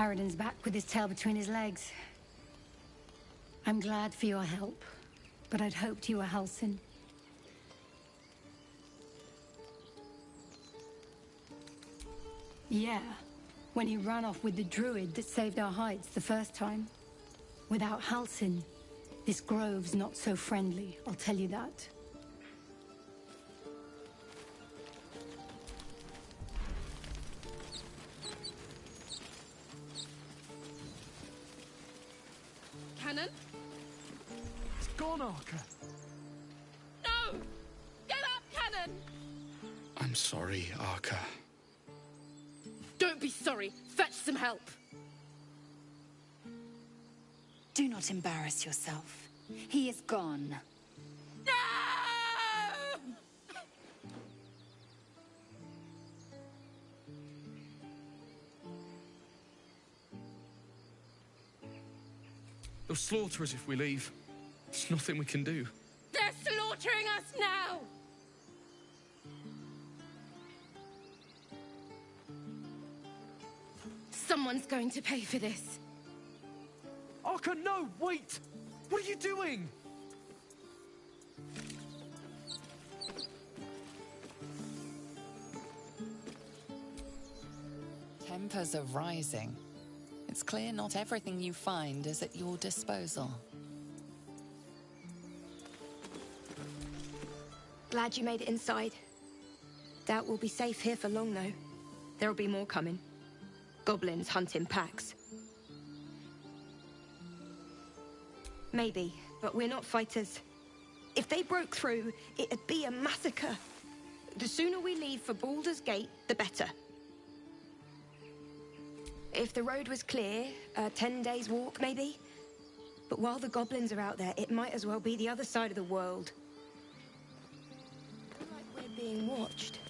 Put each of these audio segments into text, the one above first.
Harridan's back with his tail between his legs. I'm glad for your help, but I'd hoped you were Halsin. Yeah, when he ran off with the druid that saved our hides the first time. Without Halsin, this grove's not so friendly, I'll tell you that. Cannon? It's gone, Arca. No! Get up, Cannon! I'm sorry, Arca. Don't be sorry. Fetch some help. Do not embarrass yourself. He is gone. No! They'll slaughter us if we leave. There's nothing we can do. They're slaughtering us now! Someone's going to pay for this. Arca, no! Wait! What are you doing? Tempers are rising. It's clear not everything you find is at your disposal. Glad you made it inside. Doubt we'll be safe here for long, though. There'll be more coming. Goblins hunt in packs. Maybe, but we're not fighters. If they broke through, it'd be a massacre. The sooner we leave for Baldur's Gate, the better. If the road was clear, 10 days walk, maybe? But while the goblins are out there, it might as well be the other side of the world. Like we're being watched.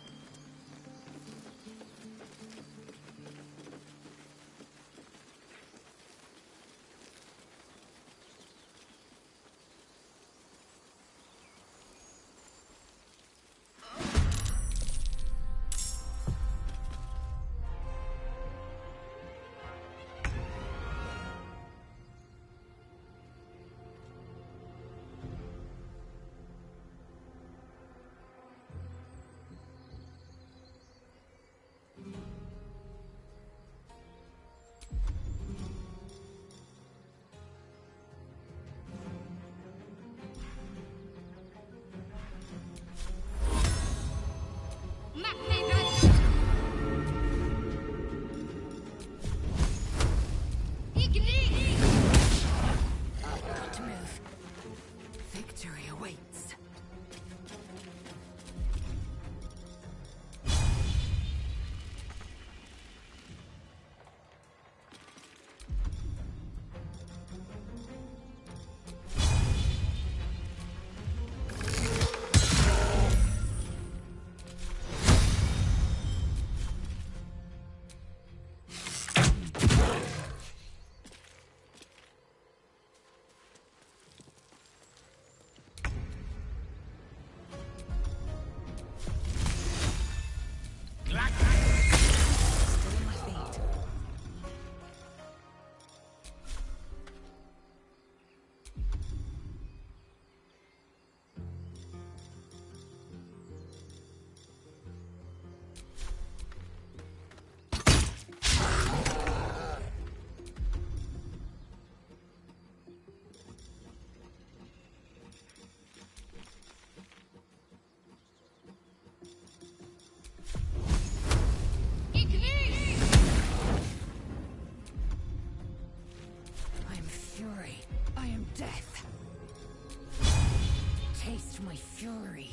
Fury.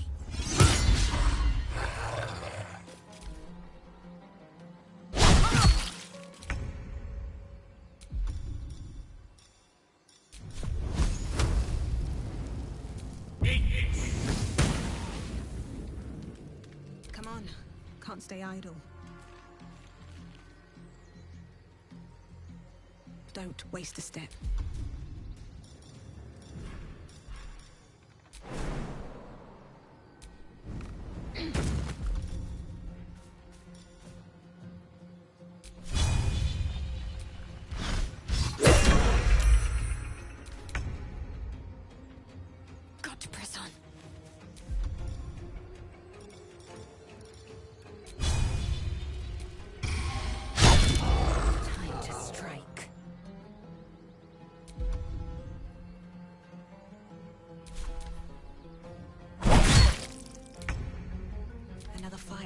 Come on. Can't stay idle. Don't waste a step.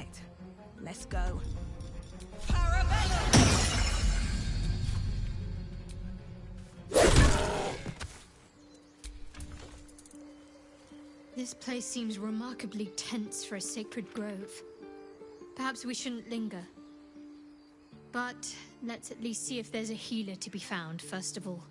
right. Let's go. This place seems remarkably tense for a sacred grove. Perhaps we shouldn't linger. But let's at least see if there's a healer to be found, first of all.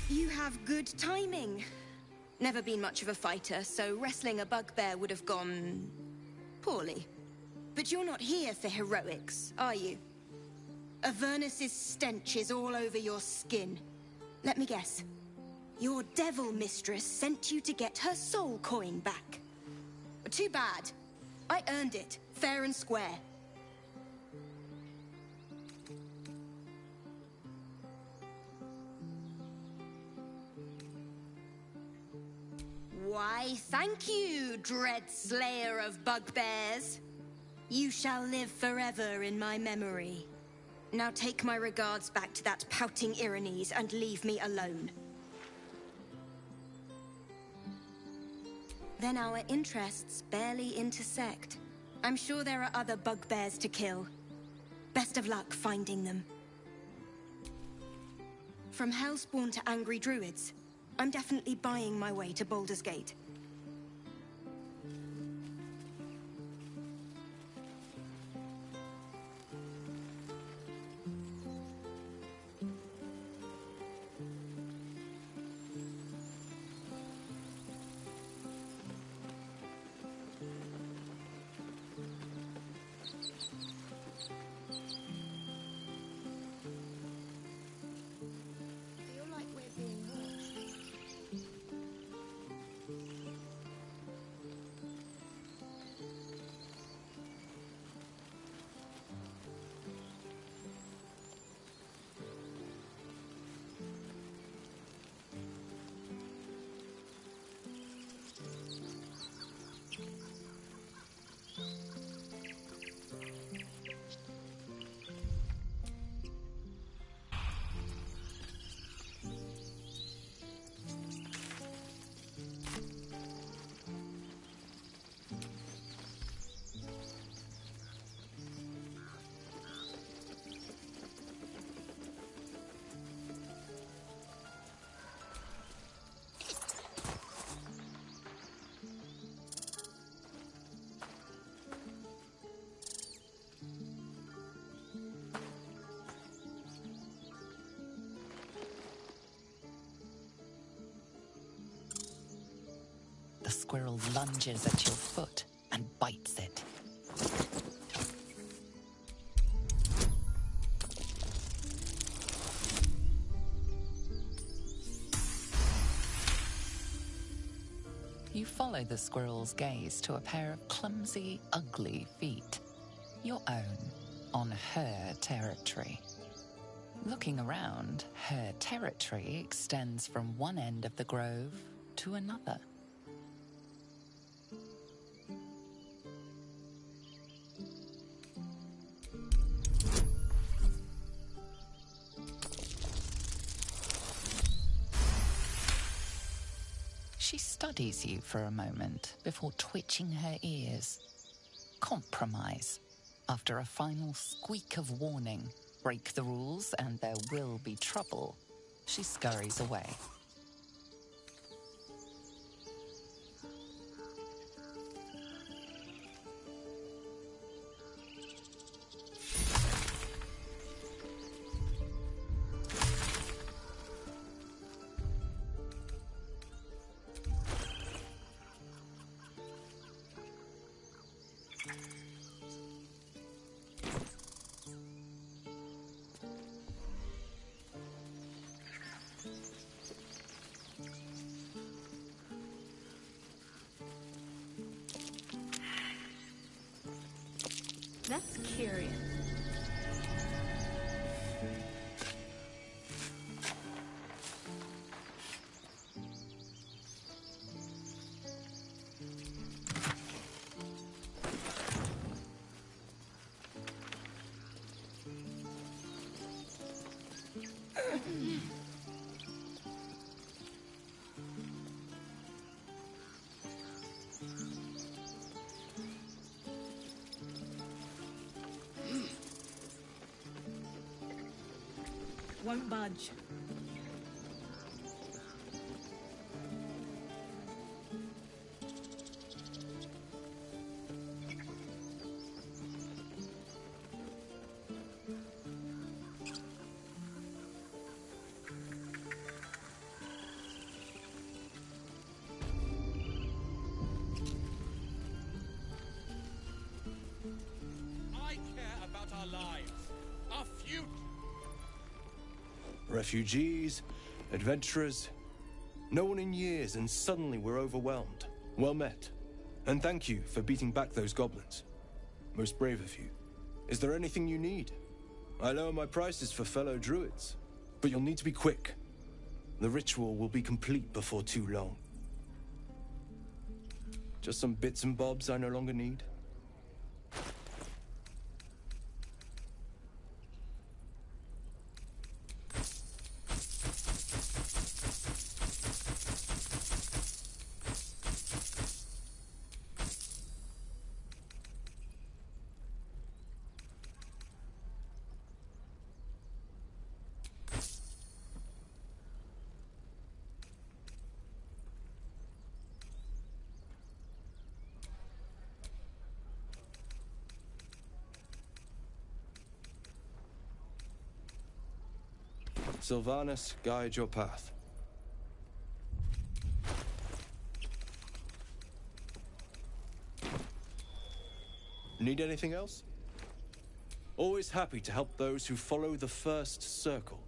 You have good timing. Never been much of a fighter, so wrestling a bugbear would have gone poorly. But you're not here for heroics, are you? Avernus's stench is all over your skin. Let me guess. Your devil mistress sent you to get her soul coin back. Too bad. I earned it, fair and square. Why, thank you, dread slayer of bugbears. You shall live forever in my memory. Now take my regards back to that pouting Irenes and leave me alone. Then our interests barely intersect. I'm sure there are other bugbears to kill. Best of luck finding them. From Hellspawn to angry druids, I'm definitely buying my way to Baldur's Gate. Feel like we're being watched. The squirrel lunges at your foot and bites it. You follow the squirrel's gaze to a pair of clumsy, ugly feet. Your own, on her territory. Looking around, her territory extends from one end of the grove to another. She studies you for a moment before twitching her ears. Compromise. After a final squeak of warning, break the rules and there will be trouble, she scurries away. That's curious. won't budge. I care about our lives, our future. Refugees, adventurers, no one in years, and suddenly we're overwhelmed. Well met. And thank you for beating back those goblins. Most brave of you. Is there anything you need? I lower my prices for fellow druids, but you'll need to be quick. The ritual will be complete before too long. Just some bits and bobs I no longer need. Sylvanus, guide your path. Need anything else? Always happy to help those who follow the first circle.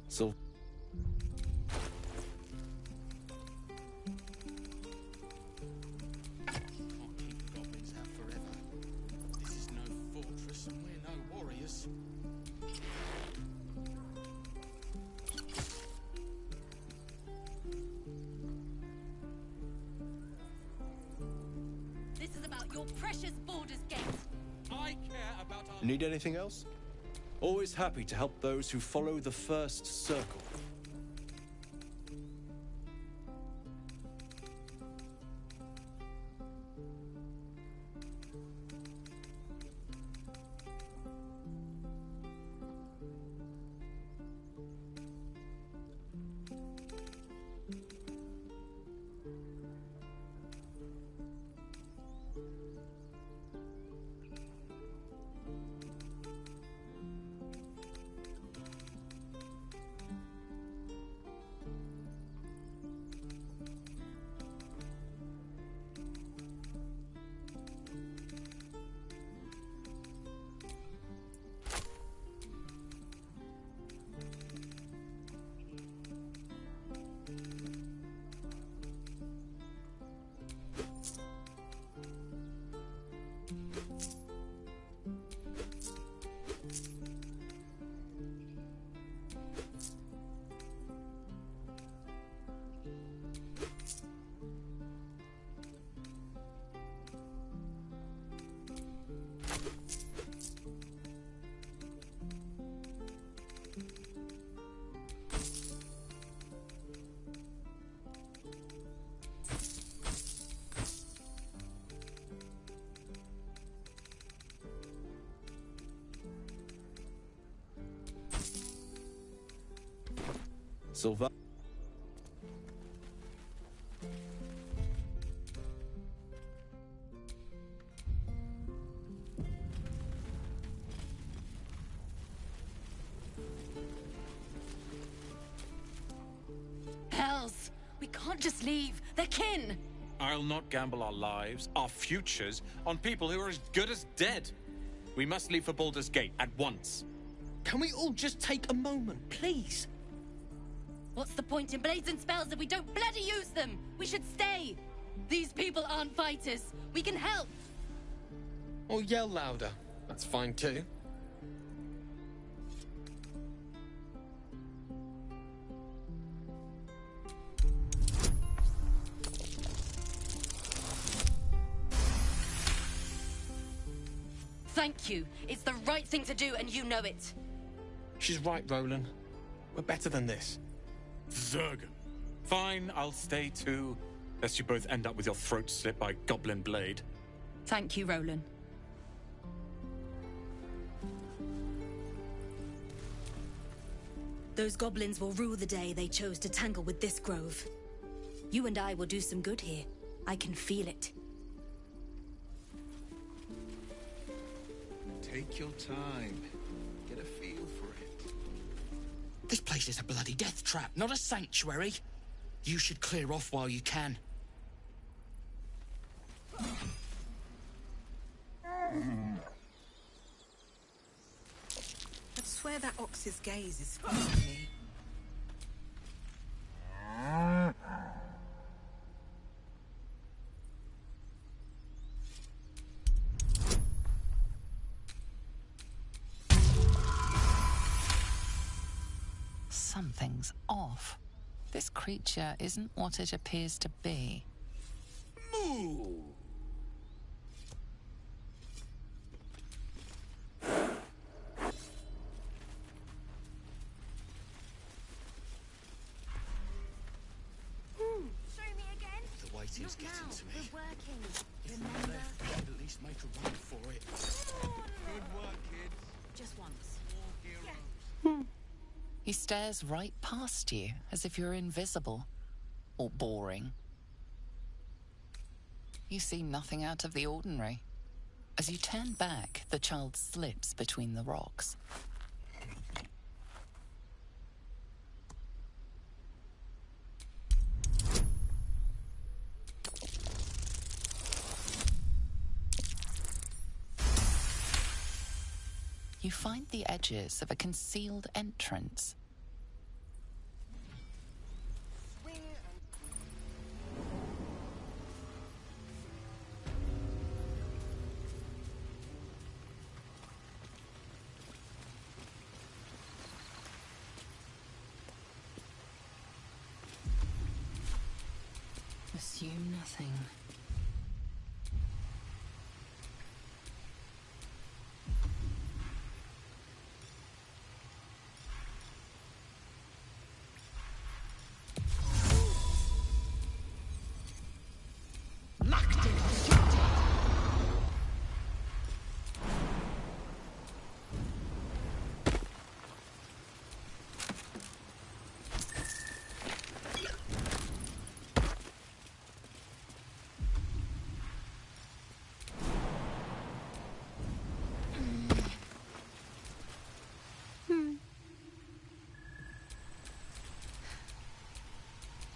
So Can't keep the goblins out forever. This is no fortress and we're no warriors. This is about your precious Baldur's Gate. I care about our need anything else? Always happy to help those who follow the first circle. Sylva. We can't just leave. They're kin. I'll not gamble our lives, our futures, on people who are as good as dead. We must leave for Baldur's Gate at once. Can we all just take a moment, please? What's the point in blades and spells if we don't bloody use them? We should stay. These people aren't fighters. We can help. Or yell louder. That's fine too. Thank you. It's the right thing to do, and you know it. She's right, Roland. We're better than this. Zerg. Fine, I'll stay too. Lest you both end up with your throats slit by goblin blade. Thank you, Roland. Those goblins will rue the day they chose to tangle with this grove. You and I will do some good here. I can feel it. Take your time. Get a feel for it. This place is a bloody death trap, not a sanctuary. You should clear off while you can. I swear that ox's gaze is following me. Something's off. This creature isn't what it appears to be. Moo! Show me again. The waiting's getting to me. We're working. If we left, we should at least make a run for it. Good work, kids. Just once. War heroes. He stares right past you, as if you're invisible. Or boring. You see nothing out of the ordinary. As you turn back, the child slips between the rocks. You find the edges of a concealed entrance. Assume nothing.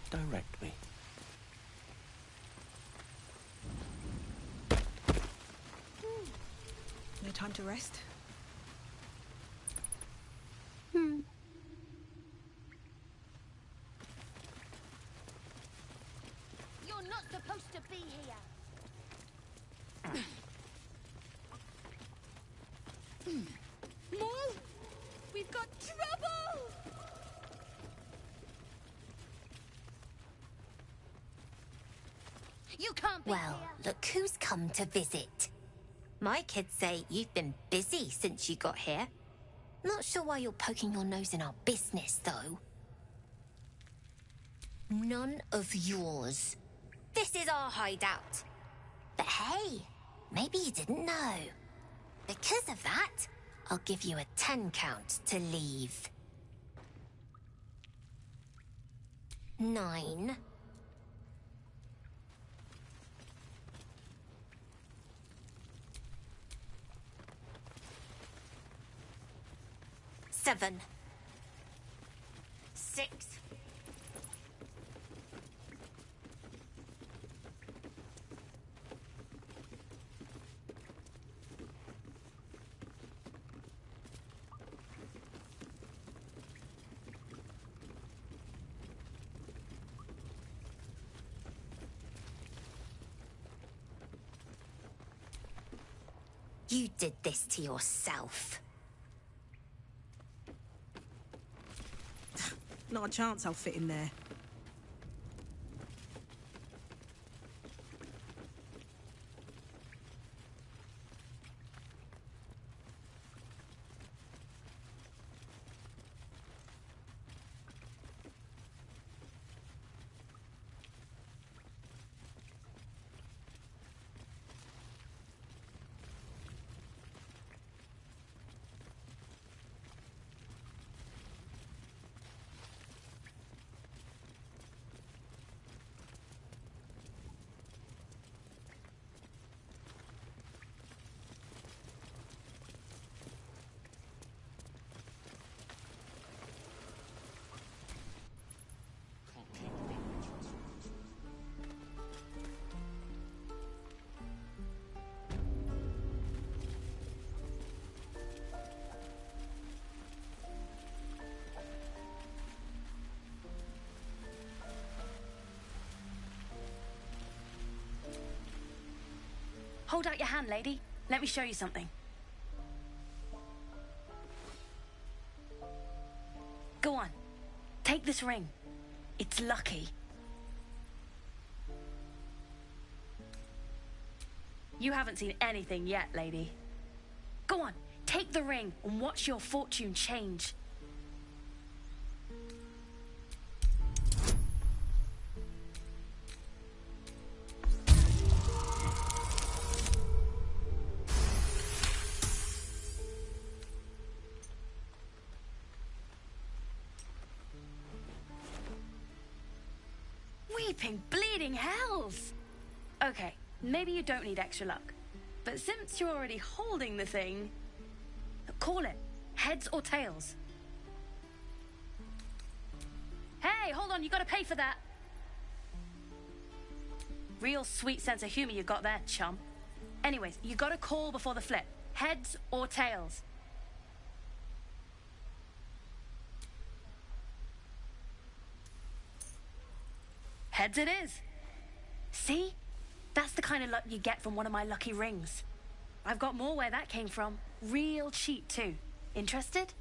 Direct me. No time to rest. You're not supposed to be here. Maul! We've got trouble! You can't be Well, here. look who's come to visit. My kids say you've been busy since you got here. Not sure why you're poking your nose in our business, though. None of yours. This is our hideout. But hey, maybe you didn't know. Because of that, I'll give you a 10 count to leave. 9. 7. 6. You did this to yourself. Not a chance I'll fit in there. Hold out your hand, lady. Let me show you something. Go on. Take this ring. It's lucky. You haven't seen anything yet, lady. Go on. Take the ring and watch your fortune change. Weeping, bleeding hells! Okay, maybe you don't need extra luck. But since you're already holding the thing, call it. Heads or tails? Hey, hold on, you gotta pay for that. Real sweet sense of humor you got there, chum. Anyways, you gotta call before the flip. Heads or tails? Heads it is. See? That's the kind of luck you get from one of my lucky rings. I've got more where that came from. Real cheap, too. Interested?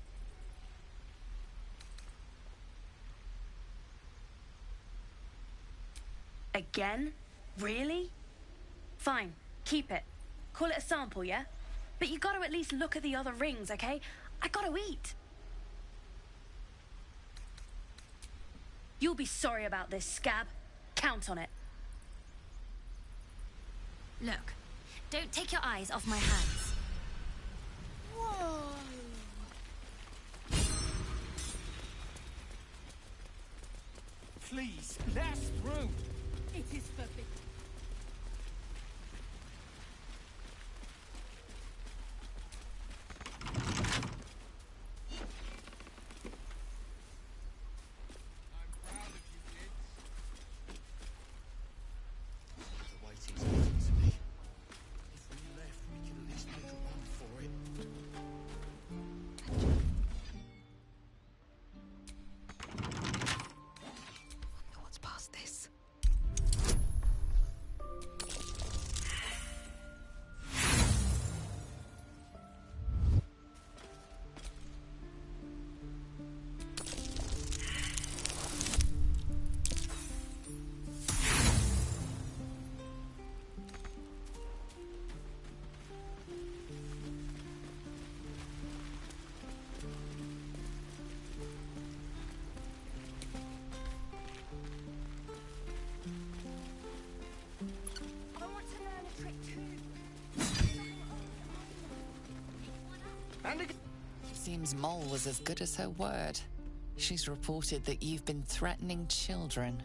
Again? Really? Fine. Keep it. Call it a sample, yeah? But you gotta at least look at the other rings, okay? I gotta eat. You'll be sorry about this, scab. Count on it. Look, don't take your eyes off my hands. Whoa! Please, let us through. It is forbidden. Seems Mole was as good as her word. She's reported that you've been threatening children.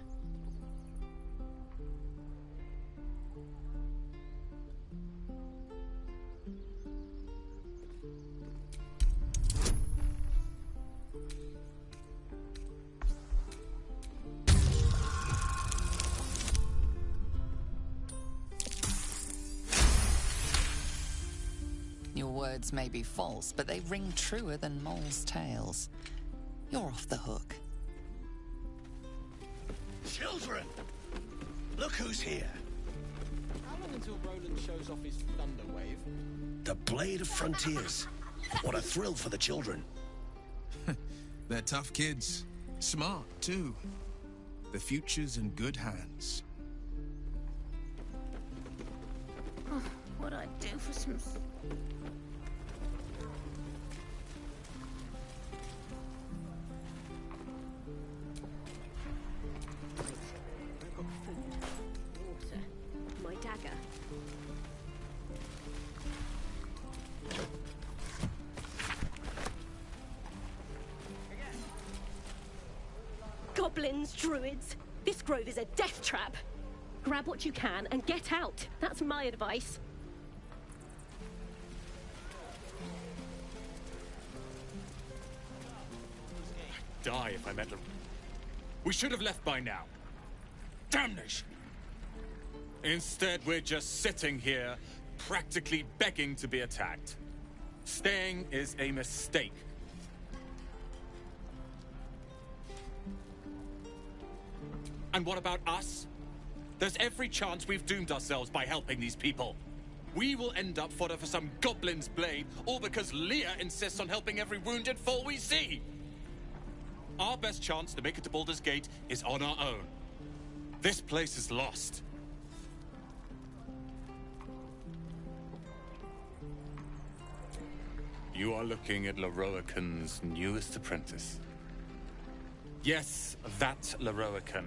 Your words may be false, but they ring truer than Mole's tales. You're off the hook. Children! Look who's here. How long until Roland shows off his thunder wave. The Blade of Frontiers. What a thrill for the children. They're tough kids. Smart, too. The future's in good hands. Oh, what I'd do for some... I've got food, water, my dagger. Goblins, druids. This grove is a death trap. Grab what you can and get out. That's my advice. Die if I met We should have left by now. Damnation! Instead, we're just sitting here, practically begging to be attacked. Staying is a mistake. And what about us? There's every chance we've doomed ourselves by helping these people. We will end up fodder for some goblin's blade, all because Leah insists on helping every wounded foe we see. Our best chance to make it to Baldur's Gate is on our own. This place is lost. You are looking at Leroican's newest apprentice. Yes, that Leroican.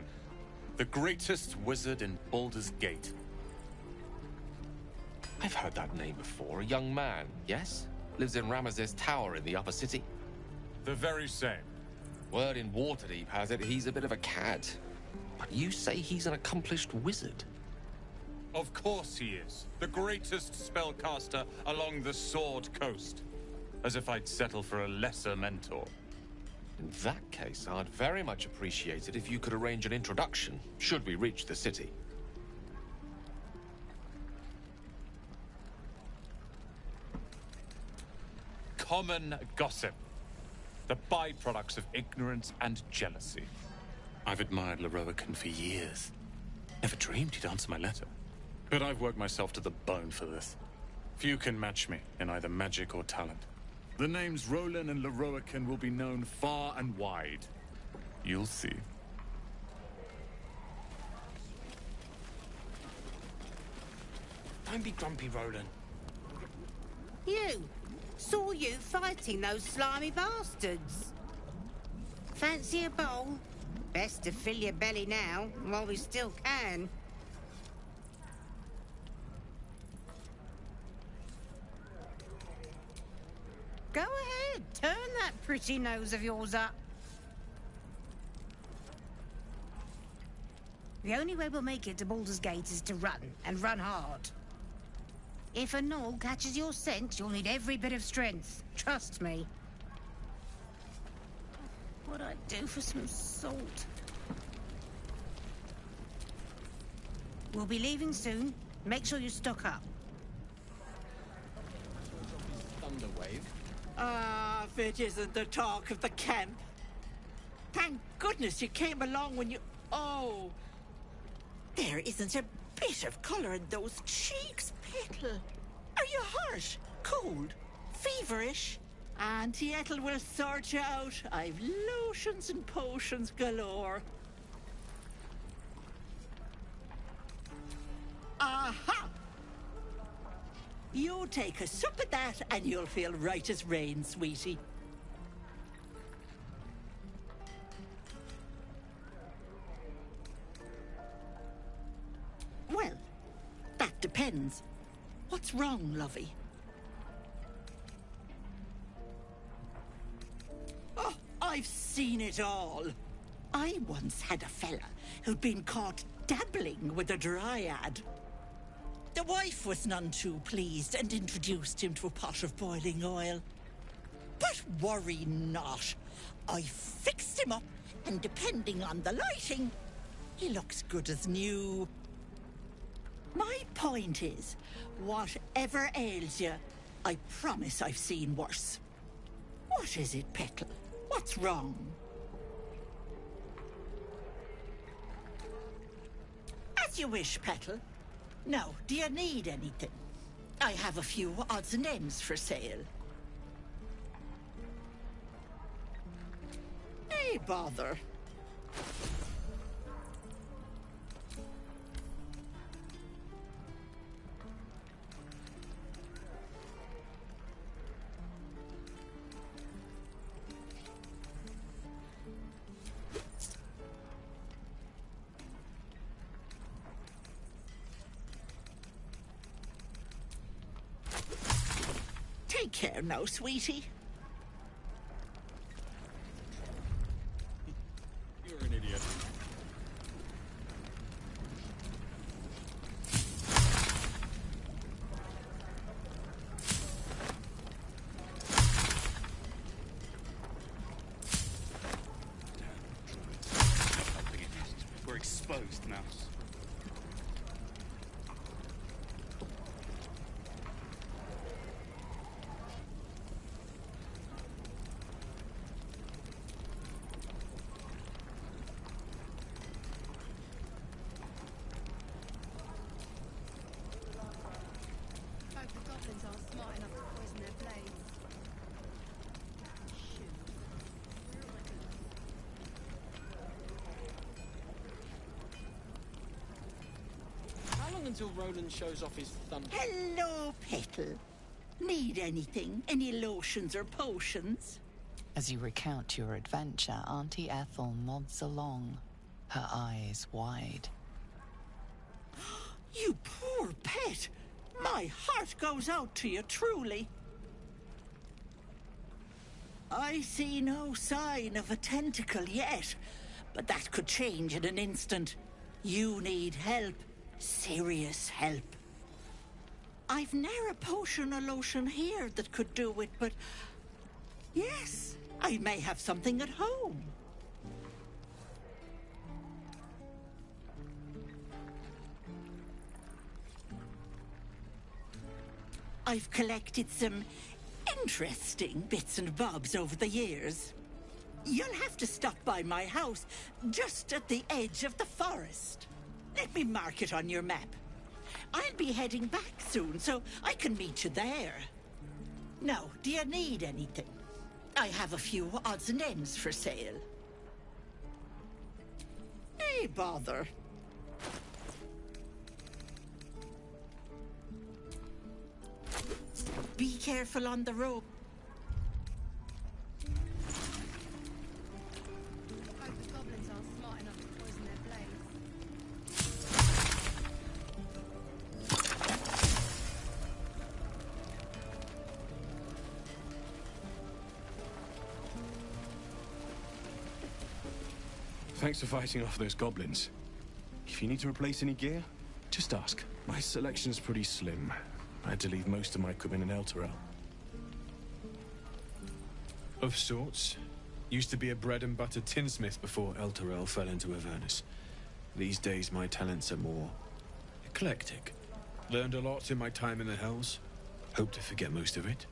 The greatest wizard in Baldur's Gate. I've heard that name before. A young man, yes? Lives in Ramesses Tower in the upper city. The very same. Word in Waterdeep has it he's a bit of a cad. But you say he's an accomplished wizard. Of course he is. The greatest spellcaster along the Sword Coast. As if I'd settle for a lesser mentor. In that case, I'd very much appreciate it if you could arrange an introduction, should we reach the city. Common gossip. The byproducts of ignorance and jealousy. I've admired Leroican for years. Never dreamed he'd answer my letter. But I've worked myself to the bone for this. Few can match me in either magic or talent. The names Roland and Leroican will be known far and wide. You'll see. Don't be grumpy, Roland. You! Saw you fighting those slimy bastards. Fancy a bowl? Best to fill your belly now, while we still can. Go ahead, turn that pretty nose of yours up. The only way we'll make it to Baldur's Gate is to run, and run hard. If a gnoll catches your scent, you'll need every bit of strength. Trust me. What I'd do for some salt. We'll be leaving soon. Make sure you stock up. Thunder wave. Ah, if it isn't the talk of the camp. Thank goodness you came along when you... Oh! There isn't a bit of colour in those cheeks, Petal. Are you hurt? Cold? Feverish? Auntie Ethel will sort you out. I've lotions and potions galore. Aha! You take a sup of that and you'll feel right as rain, sweetie. Well, that depends. What's wrong, lovey? Oh, I've seen it all. I once had a fella who'd been caught dabbling with a dryad. The wife was none too pleased and introduced him to a pot of boiling oil. But worry not. I fixed him up, and depending on the lighting, he looks good as new. My point is, whatever ails you, I promise I've seen worse. What is it, Petal? What's wrong? As you wish, Petal. Now, do you need anything? I have a few odds and ends for sale. Hey, bother. Take care now, sweetie. You're an idiot. We're exposed now. Hope the goblins aren't smart enough to poison their blades. How long until Roland shows off his thumb? Hello, Petal. Need anything? Any lotions or potions? As you recount your adventure, Auntie Ethel nods along, her eyes wide. You poor pet! My heart goes out to you, truly. I see no sign of a tentacle yet, but that could change in an instant. You need help. Serious help. I've ne'er a potion or lotion here that could do it, but... yes, I may have something at home. I've collected some interesting bits and bobs over the years. You'll have to stop by my house, just at the edge of the forest. Let me mark it on your map. I'll be heading back soon, so I can meet you there. Now, do you need anything? I have a few odds and ends for sale. Hey, bother. Be careful on the rope. Hope the goblins aren't smart enough to poison their blades. Thanks for fighting off those goblins. If you need to replace any gear, just ask. My selection's pretty slim. I had to leave most of my equipment in Elturel. Of sorts. Used to be a bread and butter tinsmith before Elturel fell into Avernus. These days my talents are more eclectic. Learned a lot in my time in the Hells. Hope to forget most of it.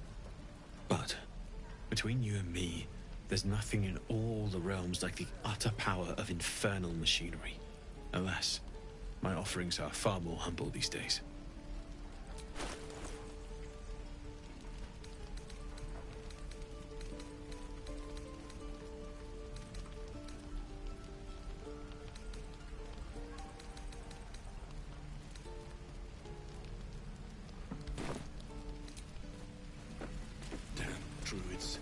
But between you and me, there's nothing in all the realms like the utter power of infernal machinery. Alas, my offerings are far more humble these days. Druids.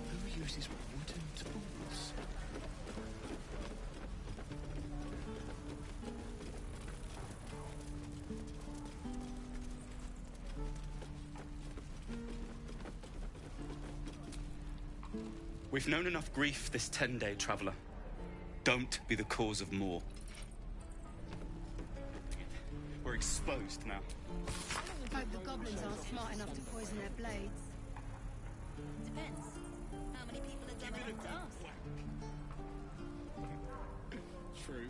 Who uses wooden tools? We've known enough grief this 10-day traveler. Don't be the cause of more. We're exposed now. Hope the goblins aren't smart enough to poison their blades. Depends. How many people are dumb enough to ask? True.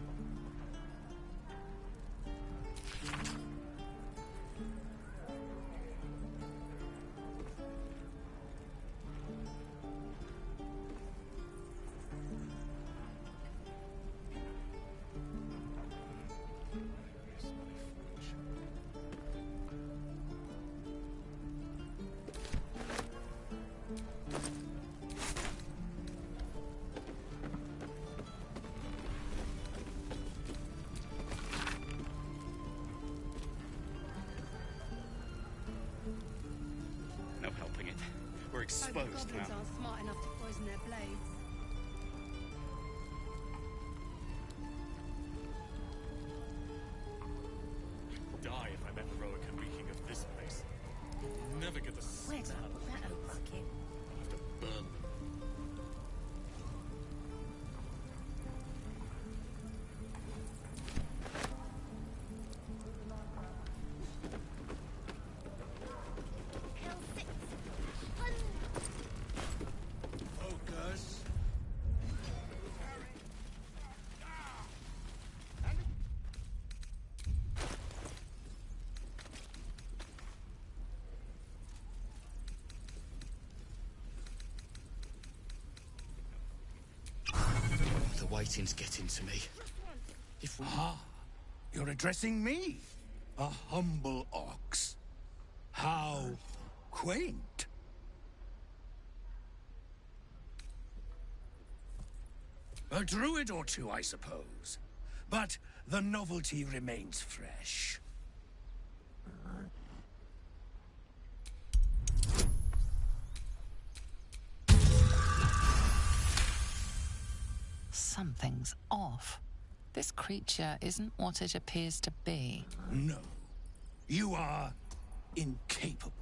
exposed goblins now. aren't smart enough to poison their blades. Die if I met Heroica reeking of this place. Never get the smell of that old bucket? I'll have to burn them. Focus. The waiting's getting to me. If we... Ah, you're addressing me, a humble ox. How quaint. A druid or two, I suppose. But the novelty remains fresh. Something's off. This creature isn't what it appears to be. No, you are incapable.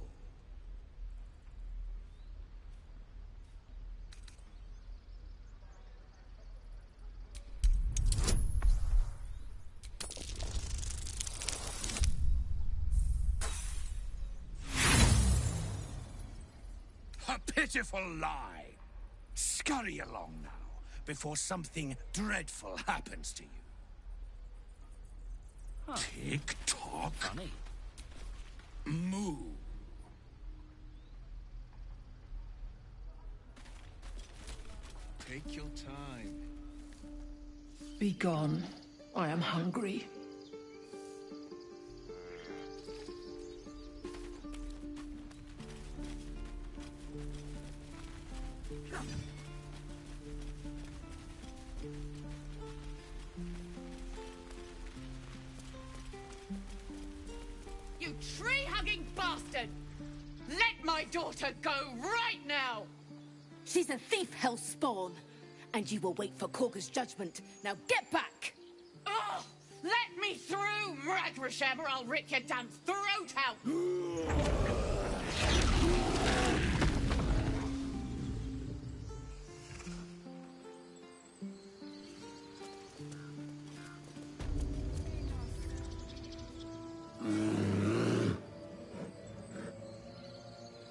A pitiful lie. Scurry along now, before something dreadful happens to you. Tick-tock. Funny. Move. Take your time. Be gone. I am hungry. You tree-hugging bastard! Let my daughter go right now! She's a thief, hellspawn. And you will wait for Korga's judgment. Now get back! Oh, let me through, Mragrasham, or I'll rip your damn throat out!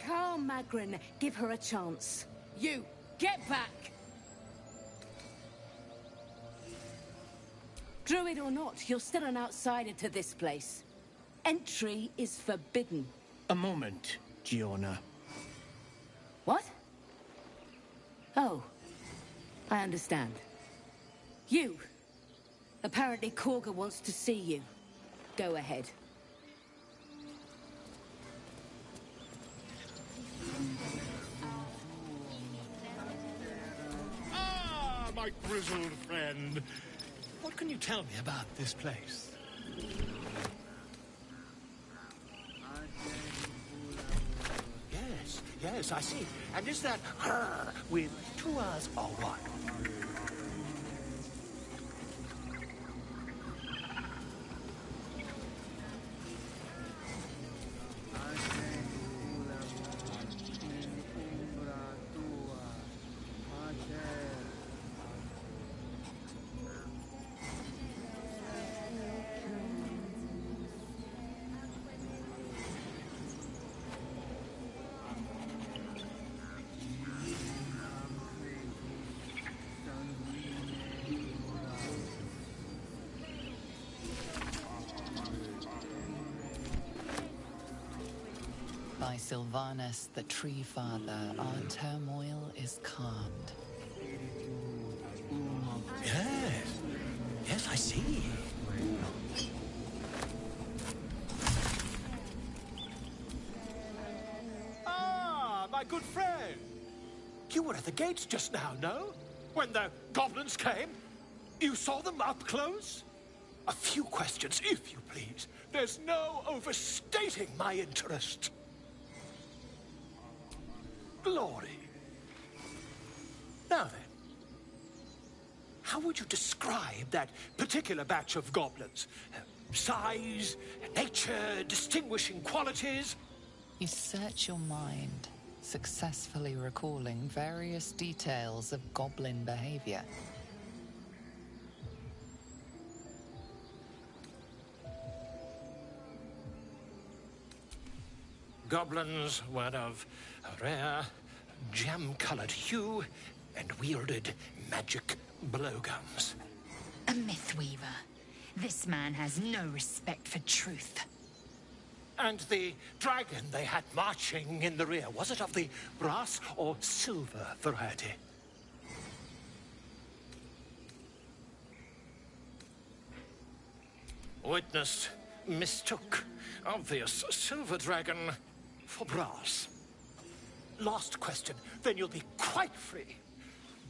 Carl Magrin, give her a chance. You, get back! Druid or not, you're still an outsider to this place. Entry is forbidden. A moment, Giona. What? Oh, I understand. You. Apparently Korga wants to see you. Go ahead. Ah, my grizzled friend. What can you tell me about this place? Yes, I see. And is that her with 2 R's or what? By Sylvanus, the Tree Father, our turmoil is calmed. Yes, I see. Ah, my good friend. You were at the gates just now, no? When the goblins came? You saw them up close? A few questions, if you please. There's no overstating my interest. glory. Now then, how would you describe that particular batch of goblins? Size, nature, distinguishing qualities? You search your mind, successfully recalling various details of goblin behavior. Goblins were of a rare, jam-colored hue and wielded magic blowguns. A mythweaver. This man has no respect for truth. And the dragon they had marching in the rear, was it of the brass or silver variety? Witness mistook obvious silver dragon for brass. Last question, then you'll be quite free.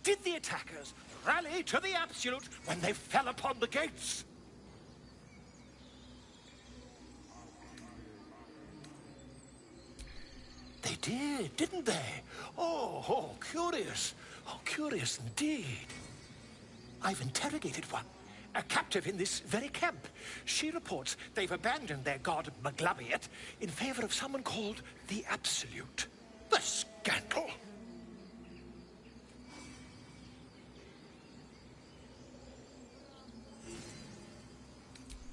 Did the attackers rally to the absolute when they fell upon the gates? They did, didn't they? Oh, curious. Oh, curious indeed. I've interrogated one, a captive in this very camp. She reports they've abandoned their god Maglabiet in favor of someone called the Absolute. The scandal!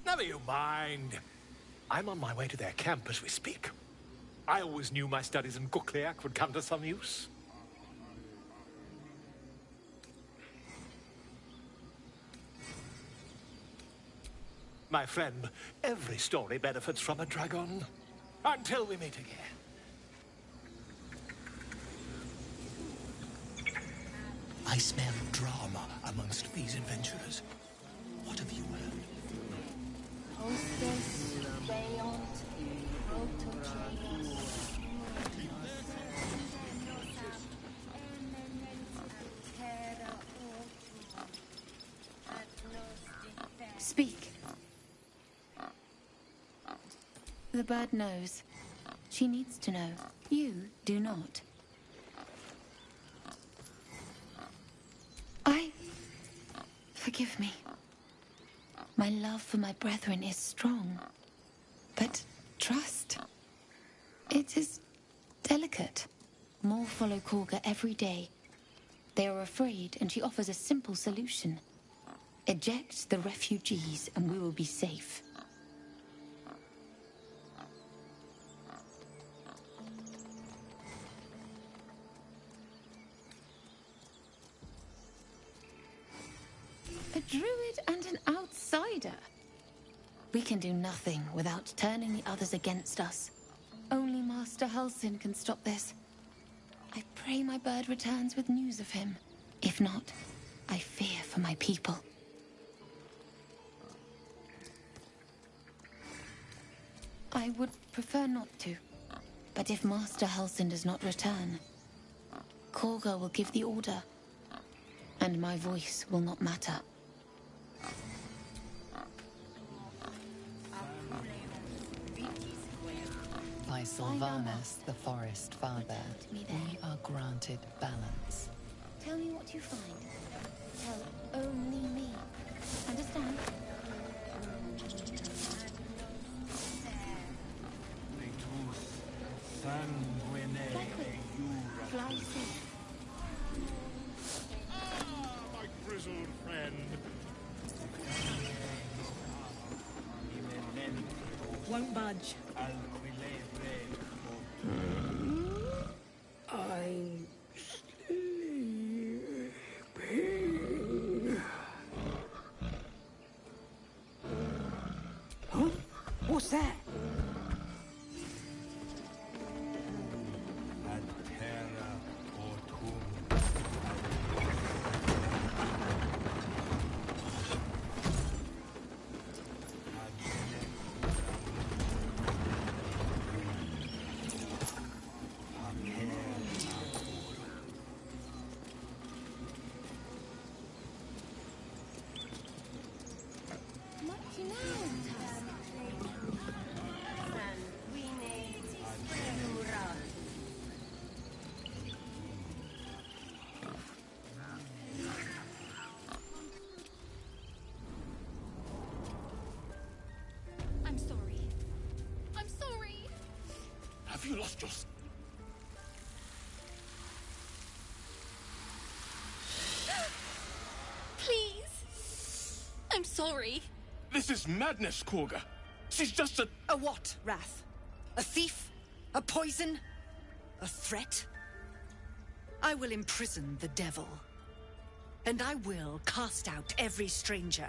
Never you mind. I'm on my way to their camp as we speak. I always knew my studies in Gukliak would come to some use. My friend, every story benefits from a dragon. Until we meet again. I smell drama amongst these adventurers. What have you heard? Hostess, Beyond, Speak. The bird knows. She needs to know. You do not. Forgive me. My love for my brethren is strong. But trust, it is delicate. More follow Korga every day. They are afraid, and she offers a simple solution. Eject the refugees, and we will be safe. A druid and an outsider. We can do nothing without turning the others against us. Only Master Halsin can stop this. I pray my bird returns with news of him. If not, I fear for my people. I would prefer not to. But if Master Halsin does not return, Korga will give the order, and my voice will not matter. By Sylvanus, the Forest Father, we are granted balance. Tell me what you find. Tell only me. Understand? Fly safe. My grizzled friend. Won't budge. I'm sleeping. Huh? What's that? Have you lost your... Please. I'm sorry. This is madness, Korga. She's just a... A what, Wrath? A thief? A poison? A threat? I will imprison the devil. And I will cast out every stranger.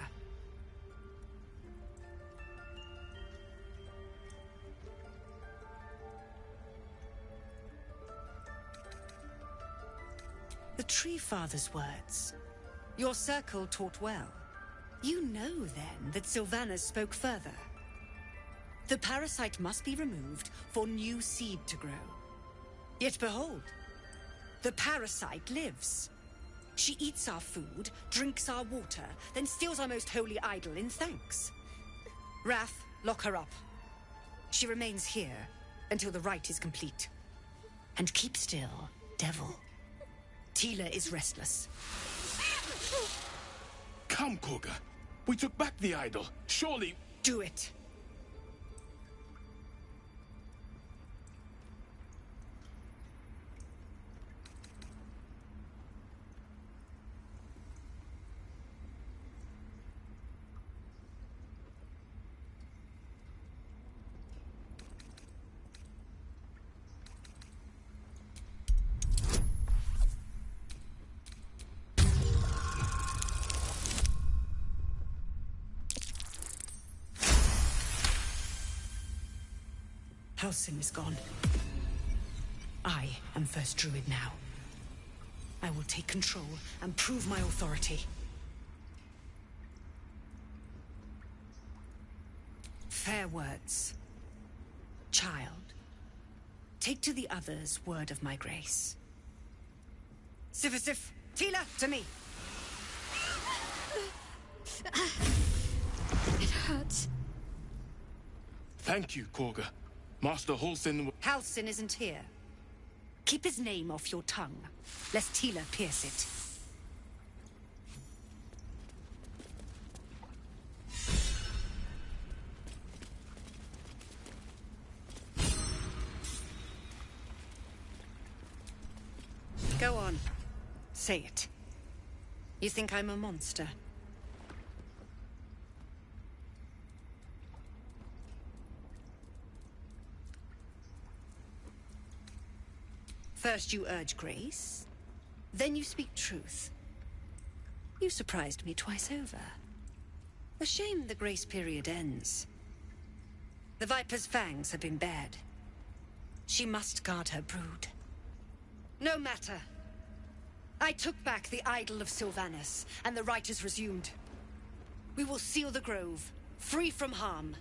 The Tree Father's words. Your circle taught well. You know, then, that Sylvanas spoke further. The parasite must be removed for new seed to grow. Yet behold, the parasite lives. She eats our food, drinks our water, then steals our most holy idol in thanks. Wrath, lock her up. She remains here until the rite is complete. And keep still, devil. Tila is restless. Come, Korga. We took back the idol. Surely... Do it. Halsin is gone. I am first druid now. I will take control and prove my authority. Fair words. Child, take to the others word of my grace. Sifasif, Tila, to me! It hurts. Thank you, Korga. Master Halsin... Halsin isn't here. Keep his name off your tongue, lest Tila pierce it. Go on. Say it. You think I'm a monster? First you urge grace, then you speak truth. You surprised me twice over. A shame the grace period ends. The Viper's fangs have been bared. She must guard her brood. No matter. I took back the idol of Sylvanas, and the rite is resumed. We will seal the grove, free from harm,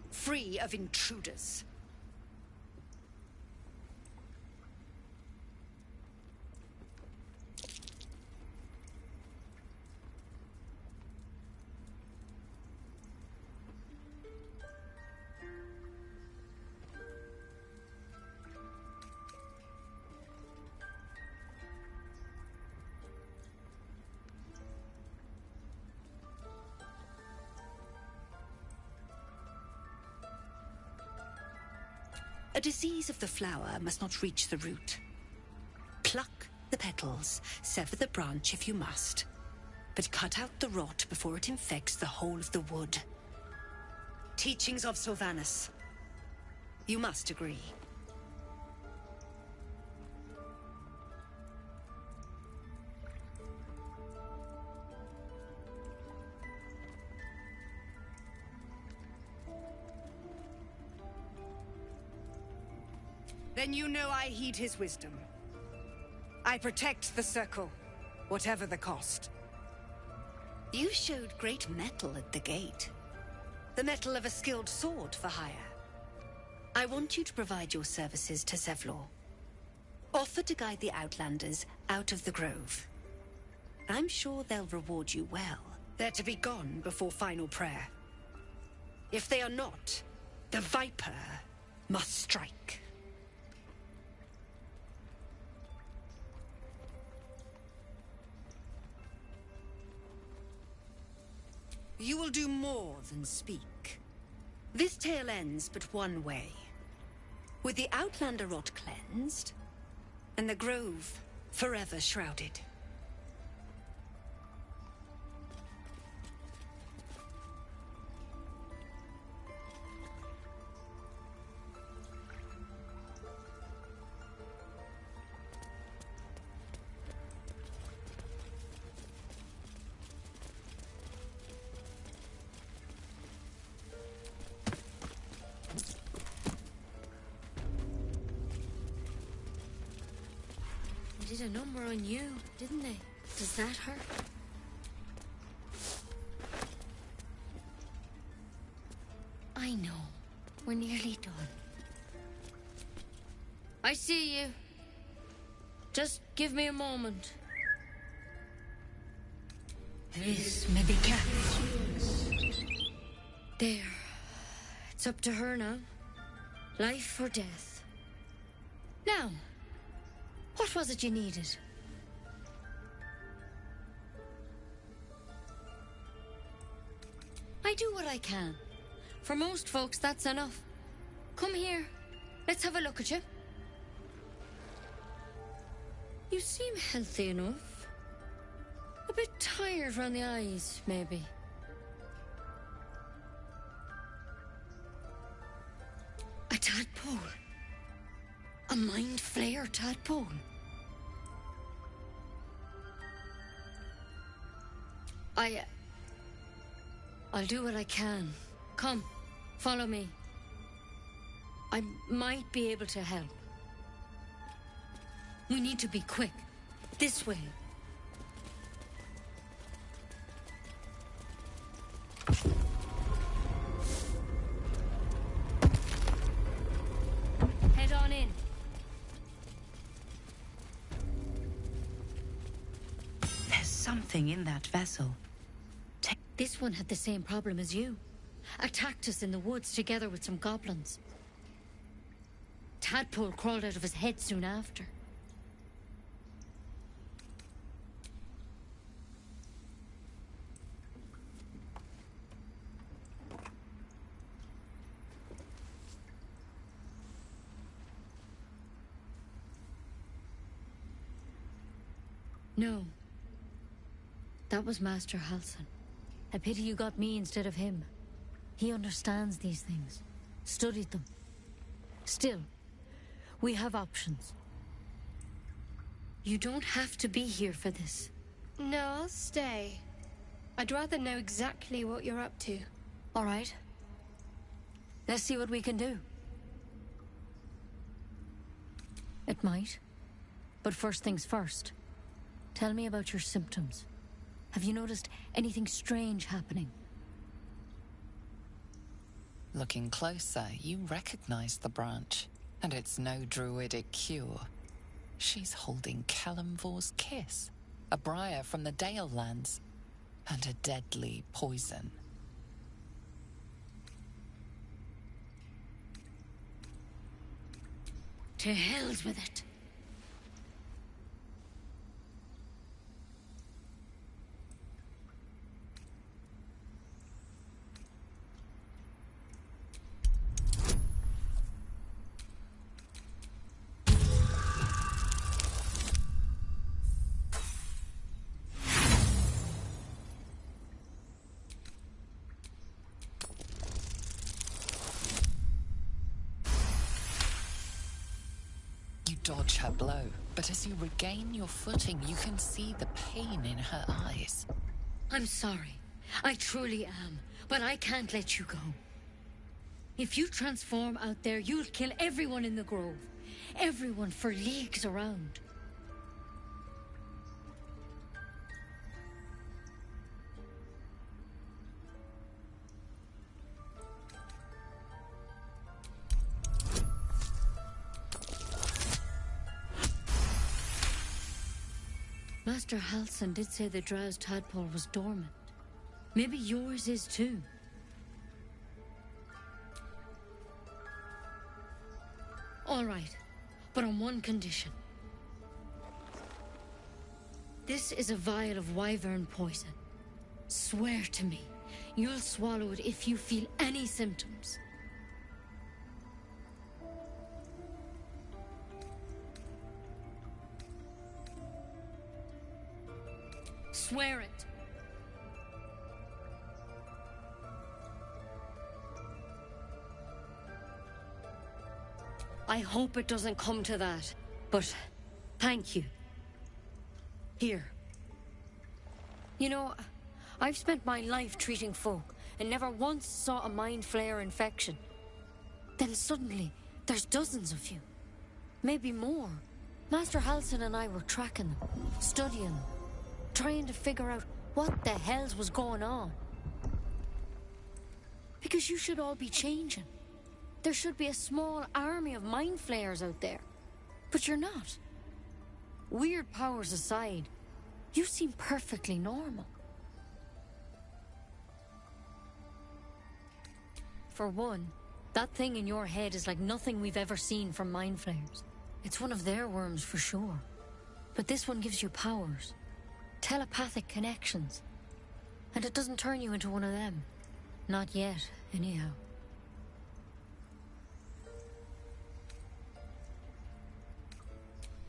free of intruders. A disease of the flower must not reach the root. Pluck the petals, sever the branch if you must, but cut out the rot before it infects the whole of the wood. Teachings of Sylvanas. You must agree. Then you know I heed his wisdom. I protect the circle, whatever the cost. You showed great mettle at the gate. The mettle of a skilled sword for hire. I want you to provide your services to Zevlor. Offer to guide the Outlanders out of the grove. I'm sure they'll reward you well. They're to be gone before final prayer. If they are not, the Viper must strike. You will do more than speak. This tale ends but one way. With the Outlander rot cleansed, and the grove forever shrouded. They did a number on you, didn't they? Does that hurt? I know. We're nearly done. I see you. Just give me a moment. This may be capped. There. It's up to her now. Life or death. Now, what was it you needed? I do what I can. For most folks, that's enough. Come here. Let's have a look at you. You seem healthy enough. A bit tired around the eyes, maybe. A tadpole. A mind flayer tadpole. I'll do what I can. Come, follow me. I might be able to help. We need to be quick. This way. Head on in. There's something in that vessel. This one had the same problem as you. Attacked us in the woods together with some goblins. Tadpole crawled out of his head soon after. No. That was Master Halsin. A pity you got me instead of him. He understands these things. Studied them. Still, we have options. You don't have to be here for this. No, I'll stay. I'd rather know exactly what you're up to. All right. Let's see what we can do. It might. But first things first. Tell me about your symptoms. Have you noticed anything strange happening? Looking closer, you recognize the branch, and it's no druidic cure. She's holding Kalimvor's kiss, a briar from the Dale lands, and a deadly poison. To hell's with it. Dodge her blow, but as you regain your footing, you can see the pain in her eyes. I'm sorry. I truly am. But I can't let you go. If you transform out there, you'll kill everyone in the grove. Everyone for leagues around. Master Halsin did say the drow's tadpole was dormant. Maybe yours is too. All right, but on one condition. This is a vial of wyvern poison. Swear to me, you'll swallow it if you feel any symptoms. swear it. I hope it doesn't come to that, but thank you. Here. You know, I've spent my life treating folk and never once saw a mind flare infection. Then suddenly, there's dozens of you. Maybe more. Master Halsin and I were tracking them, studying them, trying to figure out what the hells was going on. Because you should all be changing. There should be a small army of mind flayers out there. But you're not. Weird powers aside, you seem perfectly normal. For one, that thing in your head is like nothing we've ever seen from mind flayers. It's one of their worms for sure. But this one gives you powers. Telepathic connections. And it doesn't turn you into one of them. Not yet, anyhow.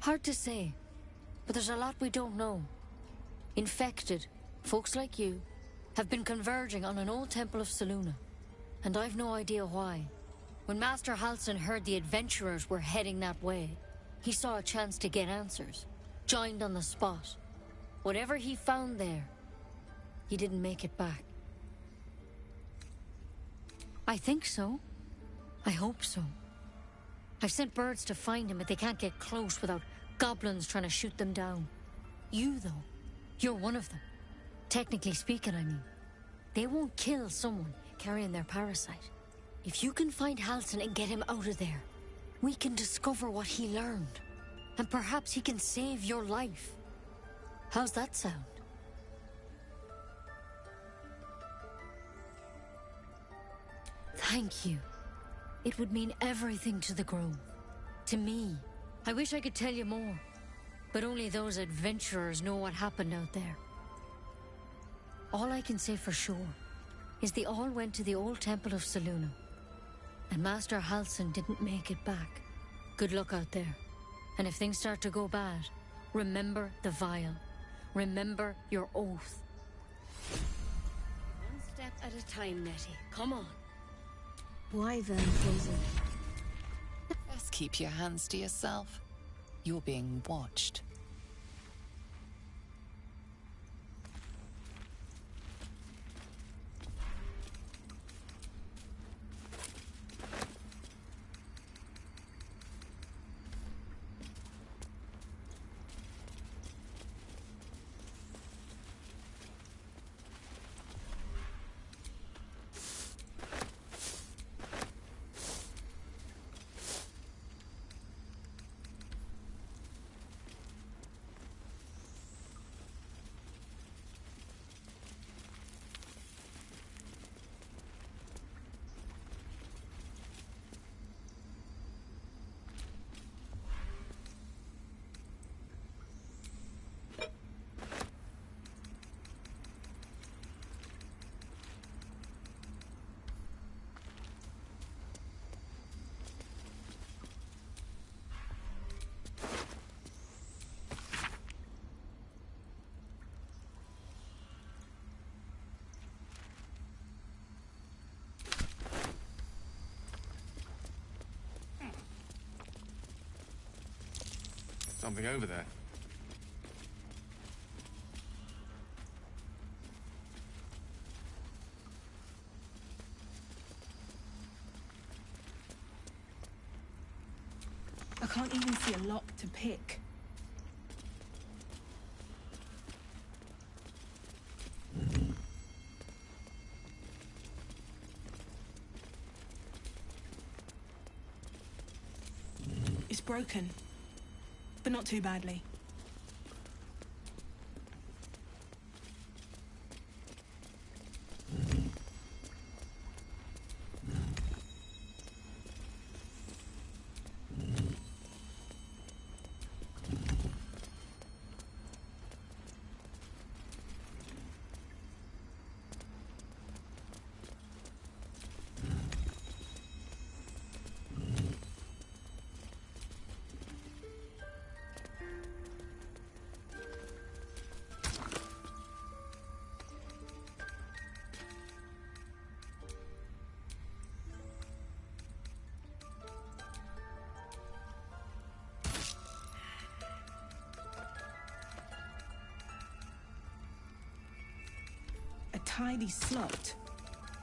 Hard to say, but there's a lot we don't know. Infected, folks like you, have been converging on an old temple of Selûne, and I've no idea why. When Master Halsin heard the adventurers were heading that way, he saw a chance to get answers, joined on the spot. Whatever he found there, he didn't make it back. I think so. I hope so. I've sent birds to find him, but they can't get close without goblins trying to shoot them down. You, though, you're one of them. Technically speaking, I mean. They won't kill someone carrying their parasite. If you can find Halsin and get him out of there, we can discover what he learned. And perhaps he can save your life. How's that sound? Thank you. It would mean everything to the Grove. To me. I wish I could tell you more. But only those adventurers know what happened out there. All I can say for sure is they all went to the old temple of Selûne. And Master Halsin didn't make it back. Good luck out there. And if things start to go bad, remember the vial. Remember your oath. One step at a time, Nettie. Come on. Wyvern poison. Best keep your hands to yourself. You're being watched. Something over there. I can't even see a lock to pick. It's broken, but not too badly. tidy slot,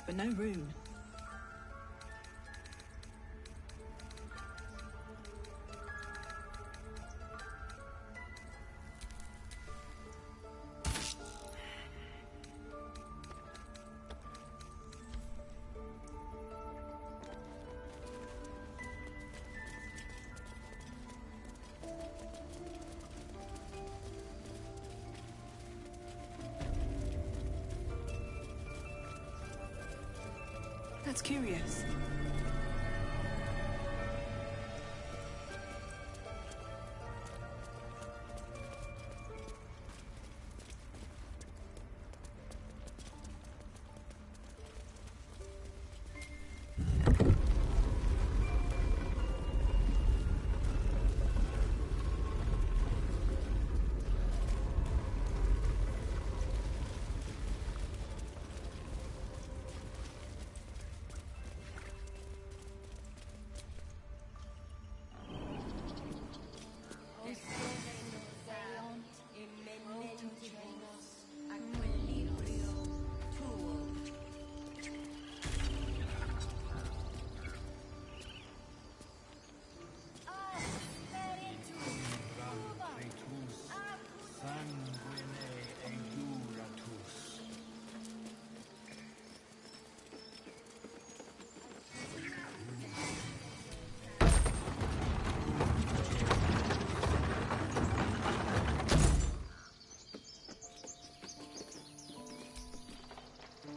but no rune. That's curious.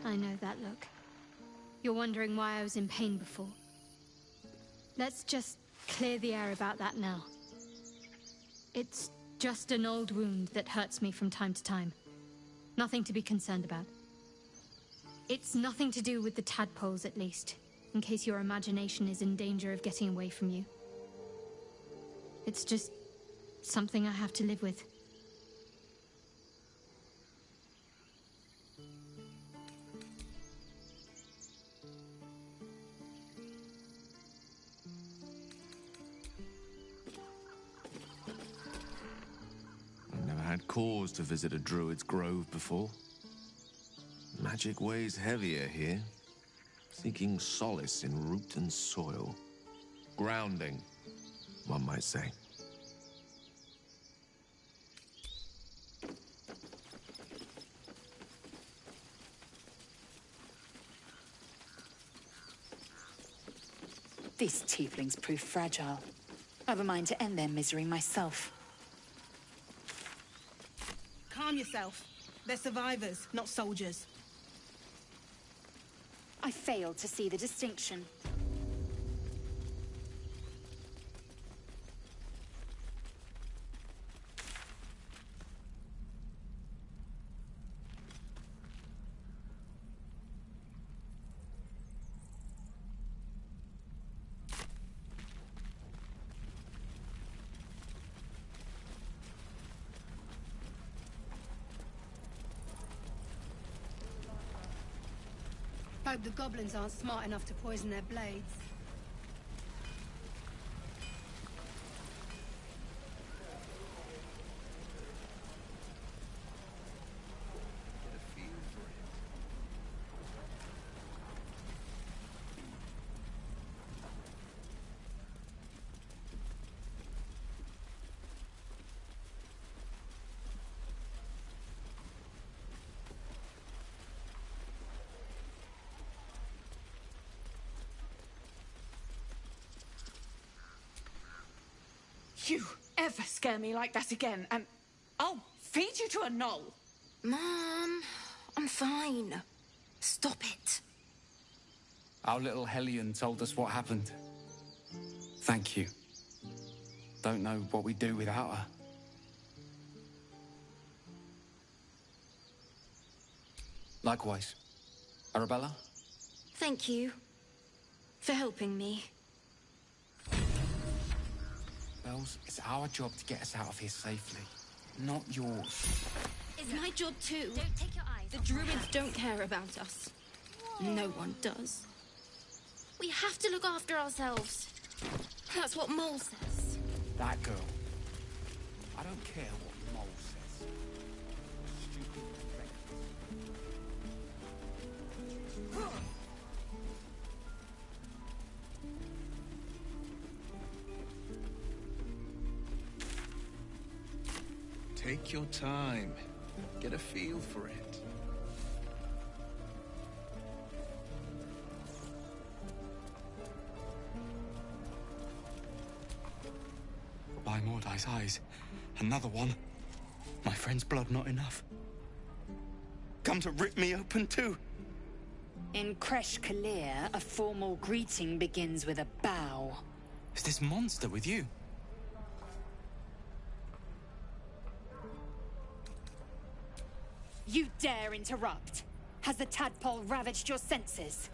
I know that look. You're wondering why I was in pain before. Let's just clear the air about that now. It's just an old wound that hurts me from time to time. Nothing to be concerned about. It's nothing to do with the tadpoles, at least, in case your imagination is in danger of getting away from you. It's just something I have to live with. Had cause to visit a druid's grove before. Magic weighs heavier here, seeking solace in root and soil. Grounding, one might say. These tieflings prove fragile. I've a mind to end their misery myself. Calm yourself. They're survivors, not soldiers. I failed to see the distinction. Hope the goblins aren't smart enough to poison their blades. You ever scare me like that again, and I'll feed you to a knoll. Mom, I'm fine. Stop it. Our little Hellion told us what happened. Thank you. Don't know what we'd do without her. Likewise. Arabella? Thank you for helping me. Bells, it's our job to get us out of here safely, not yours. It's my job too. Don't take your eyes The off my druids hand. don't care about us. No one does. We have to look after ourselves. That's what Mole says. That girl. I don't care what Mole says. Stupid. Take your time. Get a feel for it. By Mordai's eyes, another one. My friend's blood not enough. Come to rip me open too. In Kresh Kalir, a formal greeting begins with a bow. Is this monster with you? You dare interrupt? Has the tadpole ravaged your senses?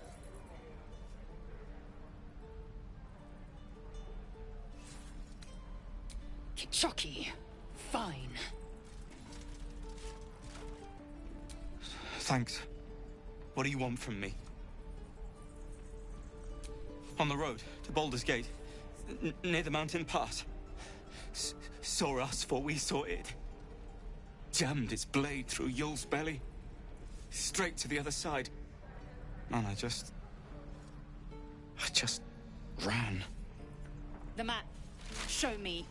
Kichoki. Fine. Thanks. What do you want from me? On the road to Baldur's Gate, near the mountain pass. Saw us, for we saw it. Jammed its blade through Yul's belly. Straight to the other side. And I just ran. The map. Show me.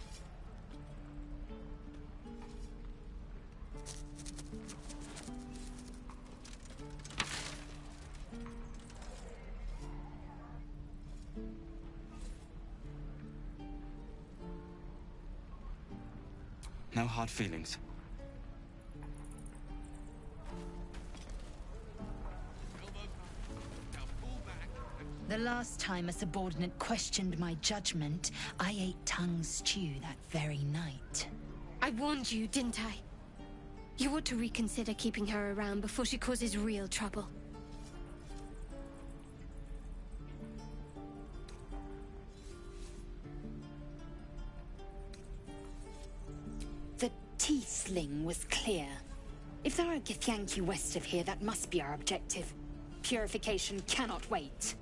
No hard feelings. The last time a subordinate questioned my judgment, I ate tongue stew that very night. I warned you, didn't I? You ought to reconsider keeping her around before she causes real trouble. The T-sling was clear. If there are Githyanki west of here, that must be our objective. Purification cannot wait.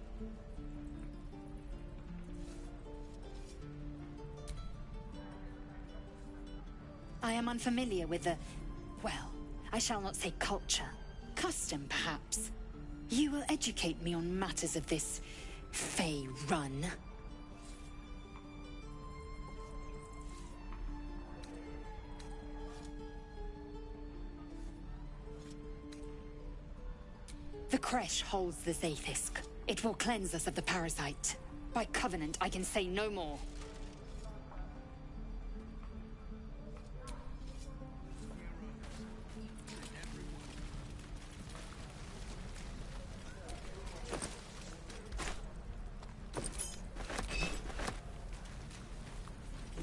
I am unfamiliar with the... well, I shall not say culture. Custom, perhaps. You will educate me on matters of this... Fey run. The Kresh holds the Zaithisk. It will cleanse us of the parasite. By covenant, I can say no more.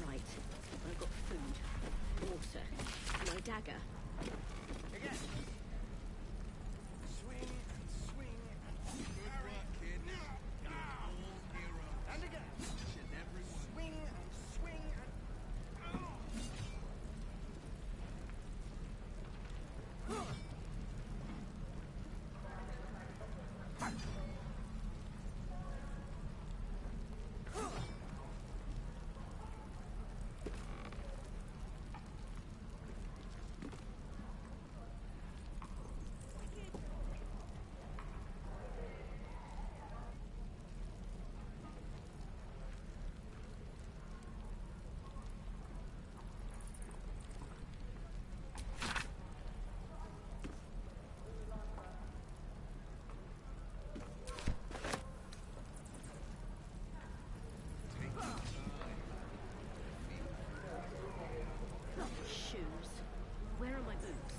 Right. I've got food, water, my dagger. Again. Swing and swing and parry. And again. Swing and swing and... Shoes. Where are my boots?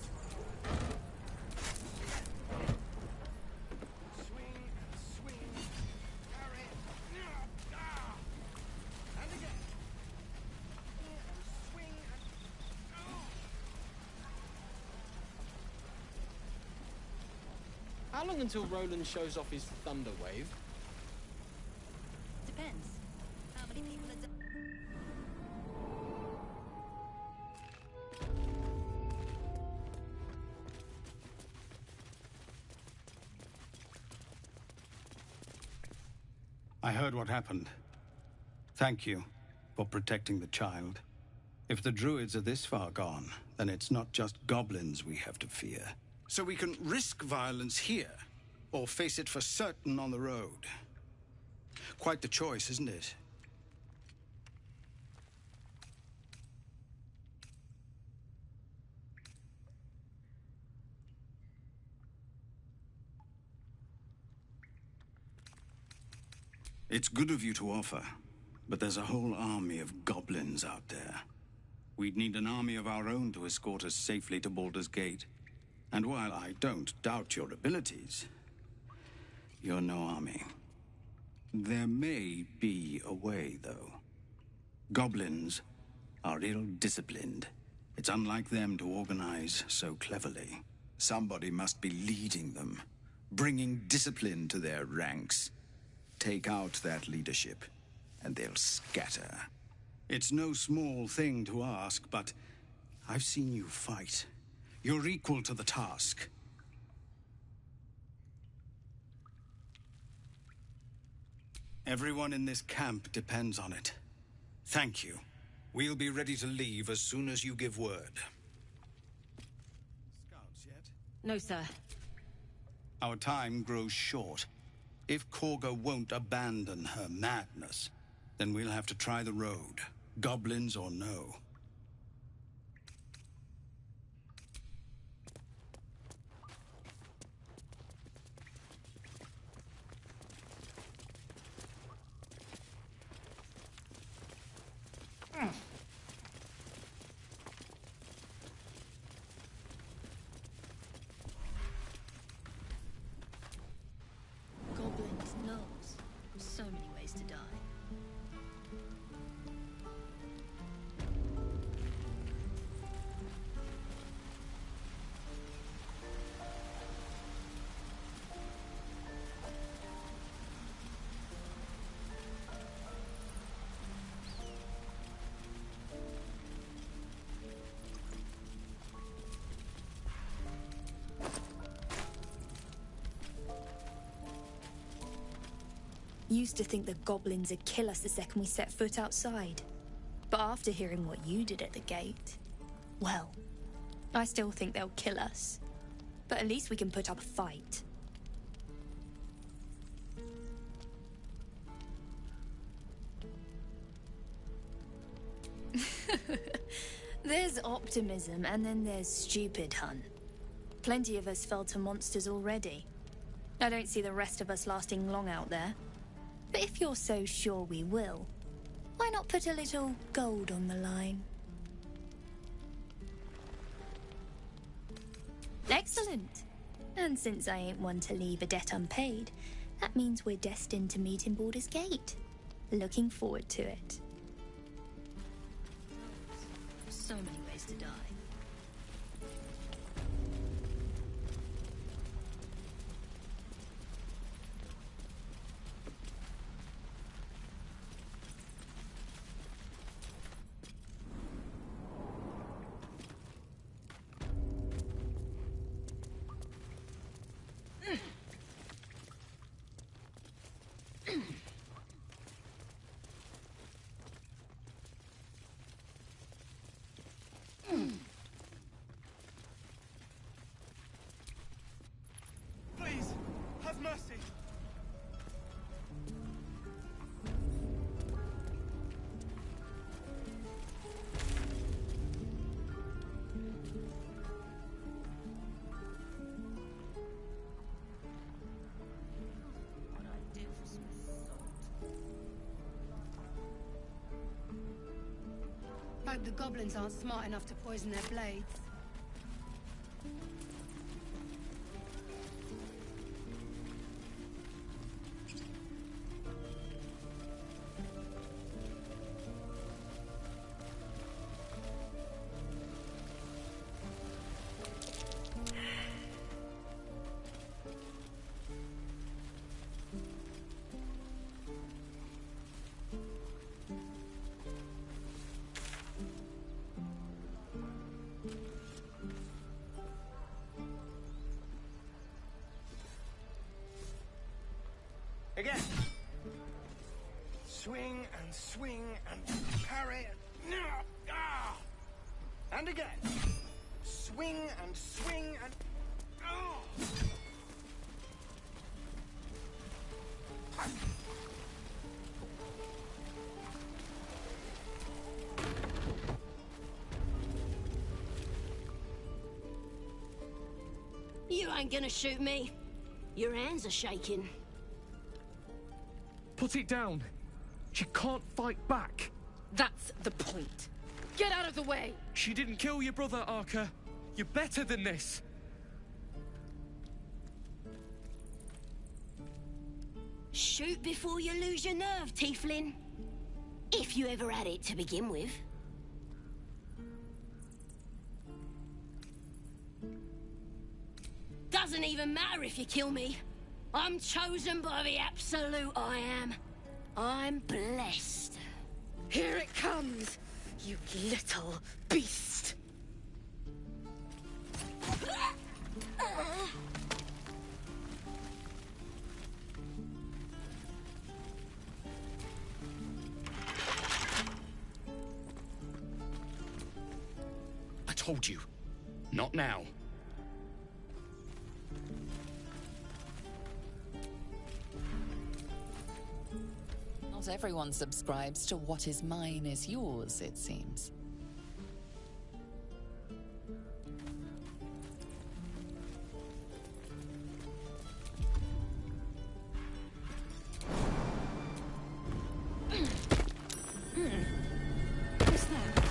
Swing and swing. Parry. And again. And swing and... How long until Roland shows off his thunder wave? Depends. How many people are... I heard what happened. Thank you for protecting the child. If the druids are this far gone, then it's not just goblins we have to fear. So we can risk violence here, or face it for certain on the road. Quite the choice, isn't it? It's good of you to offer, but there's a whole army of goblins out there. We'd need an army of our own to escort us safely to Baldur's Gate. And while I don't doubt your abilities, you're no army. There may be a way, though. Goblins are ill-disciplined. It's unlike them to organize so cleverly. Somebody must be leading them, bringing discipline to their ranks. Take out that leadership, and they'll scatter. It's no small thing to ask, but I've seen you fight. You're equal to the task. Everyone in this camp depends on it. Thank you. We'll be ready to leave as soon as you give word. Scouts yet? No, sir. Our time grows short. If Korga won't abandon her madness, then we'll have to try the road, goblins or no. Goblins knows. So many ways to die. Used to think the goblins would kill us the second we set foot outside. But after hearing what you did at the gate, well, I still think they'll kill us. But at least we can put up a fight. There's optimism, and then there's stupid, hun. Plenty of us fell to monsters already. I don't see the rest of us lasting long out there. But if you're so sure we will, why not put a little gold on the line? Excellent. And since I ain't one to leave a debt unpaid, that means we're destined to meet in Baldur's Gate. Looking forward to it. So many ways to die. Please, have mercy. Hope the goblins aren't smart enough to poison their blades. Again. Swing and swing and parry and... Ah! And again. Swing and swing and... Oh! You ain't gonna shoot me. Your hands are shaking. Put it down. She can't fight back. That's the point. Get out of the way! She didn't kill your brother, Arka. You're better than this. Shoot before you lose your nerve, Tiefling. If you ever had it to begin with. Doesn't even matter if you kill me. I'm chosen by the Absolute, I am. I'm blessed. Here it comes, you little beast. I told you. Not now. Not everyone subscribes to what is mine is yours, it seems. What's that?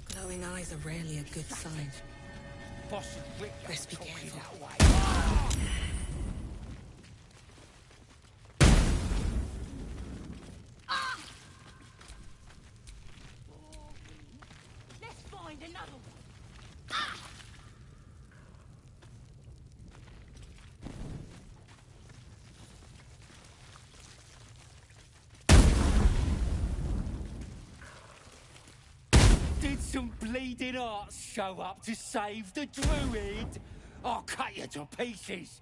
Glowing eyes are rarely a good sign. Best be careful. Let's find another one. Did some bleeding arts show up to save the druid? I'll cut you to pieces.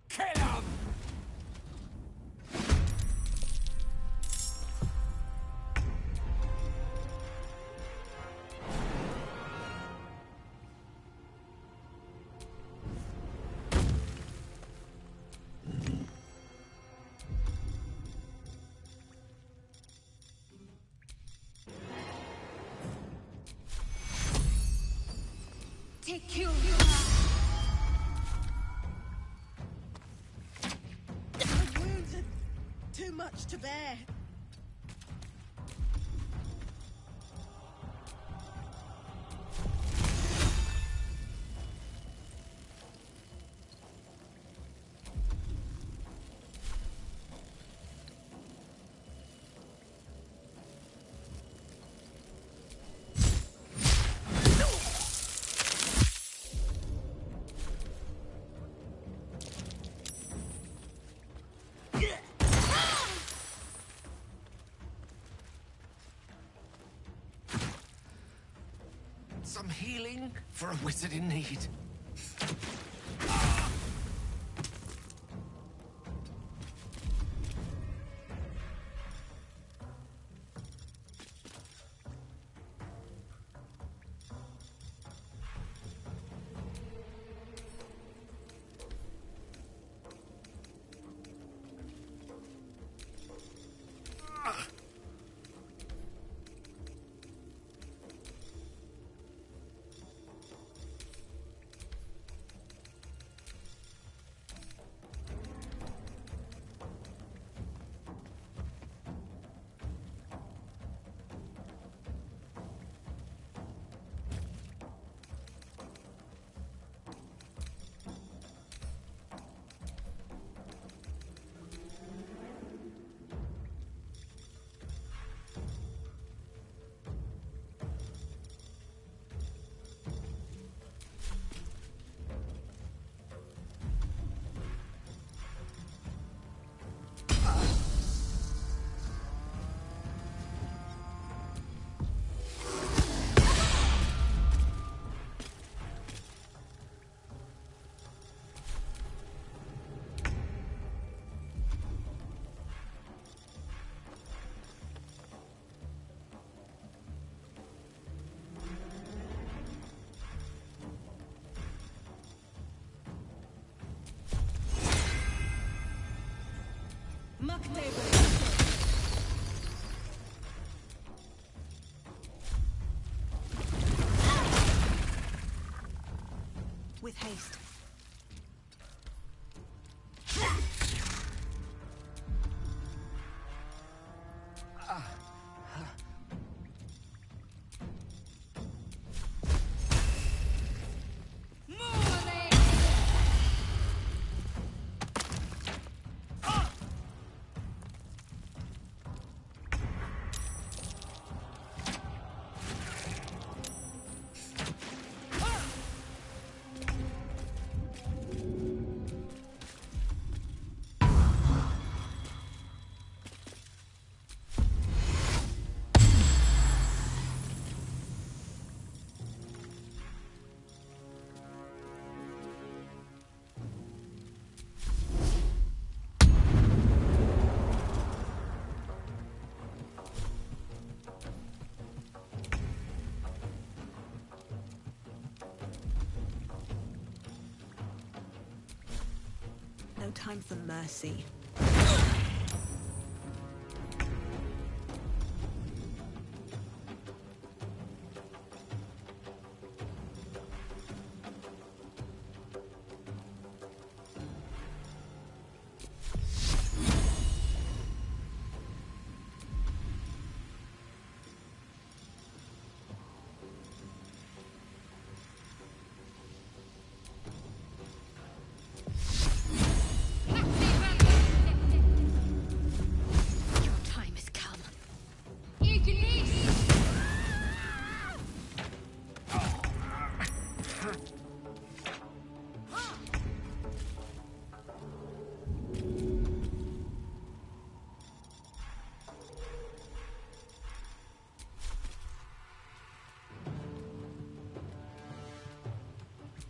Kill him! Take you. The wounds are too much to bear. Some healing for a wizard in need. With haste. No time for mercy.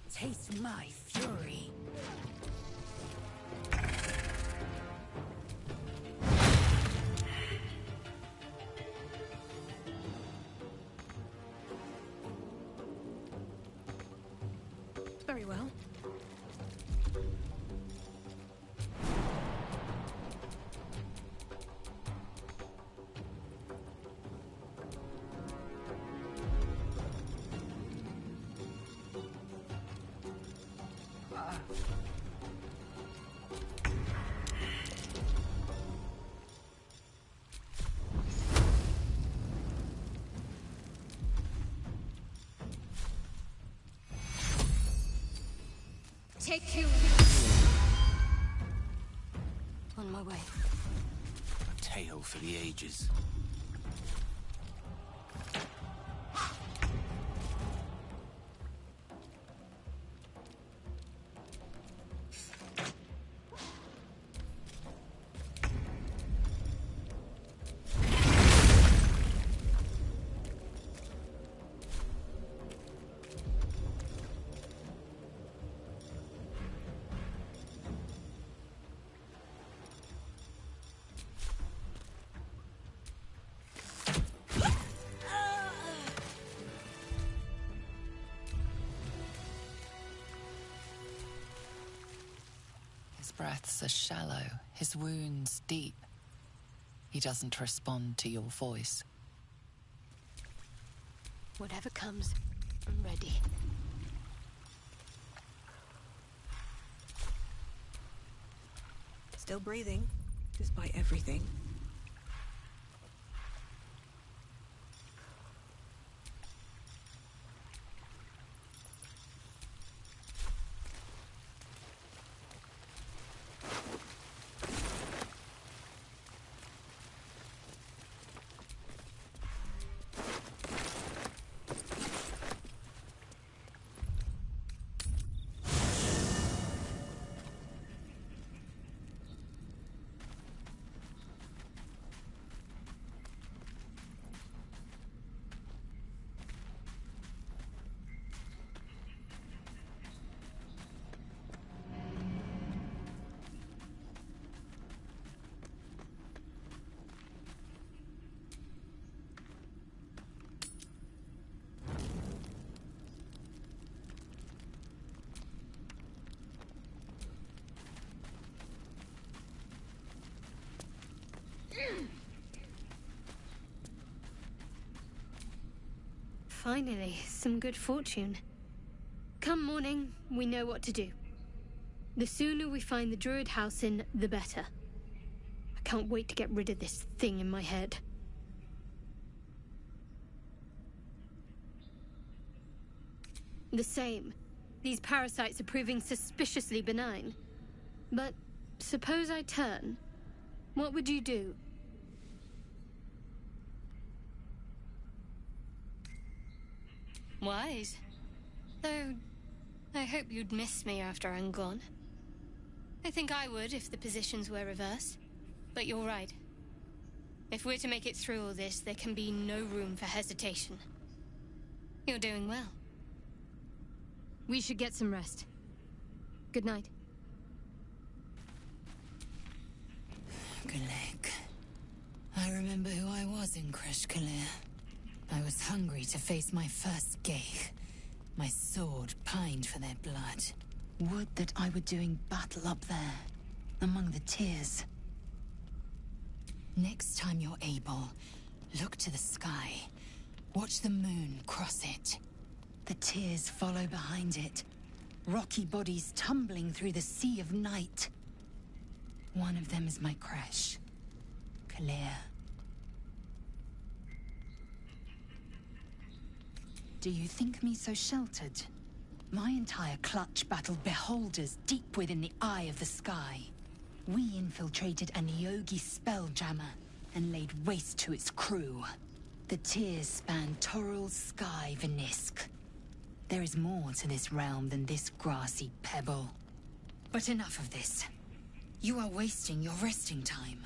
Taste my fury. Very well. Take you. On my way. A tale for the ages. His breaths are shallow, his wounds deep. He doesn't respond to your voice. Whatever comes, I'm ready. Still breathing, despite everything. Finally, some good fortune. Come morning, we know what to do. The sooner we find the druid house in, the better. I can't wait to get rid of this thing in my head. The same. These parasites are proving suspiciously benign. But suppose I turn. What would you do? Wise. Though, I hope you'd miss me after I'm gone. I think I would if the positions were reversed. But you're right. If we're to make it through all this, there can be no room for hesitation. You're doing well. We should get some rest. Good night. Galek. I remember who I was in Kreshkalir. I was hungry to face my first Geich. My sword pined for their blood. Would that I were doing battle up there, among the tears. Next time you're able, look to the sky. Watch the moon cross it. The tears follow behind it. Rocky bodies tumbling through the sea of night. One of them is my crash. Kalir. Do you think me so sheltered? My entire clutch battled beholders deep within the eye of the sky. We infiltrated a Neogi spelljammer and laid waste to its crew. The tears span Toral's sky, Venisk. There is more to this realm than this grassy pebble. But enough of this. You are wasting your resting time.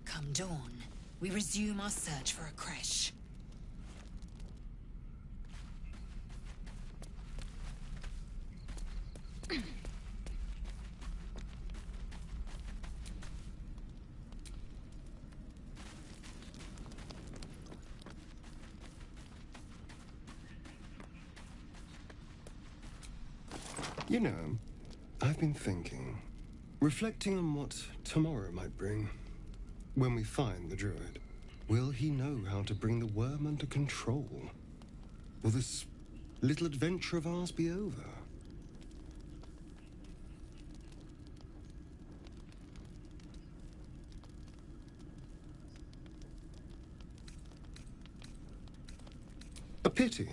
Come dawn, we resume our search for a creche. You know, I've been thinking, reflecting on what tomorrow might bring. When we find the druid, will he know how to bring the worm under control? Will this little adventure of ours be over? A pity.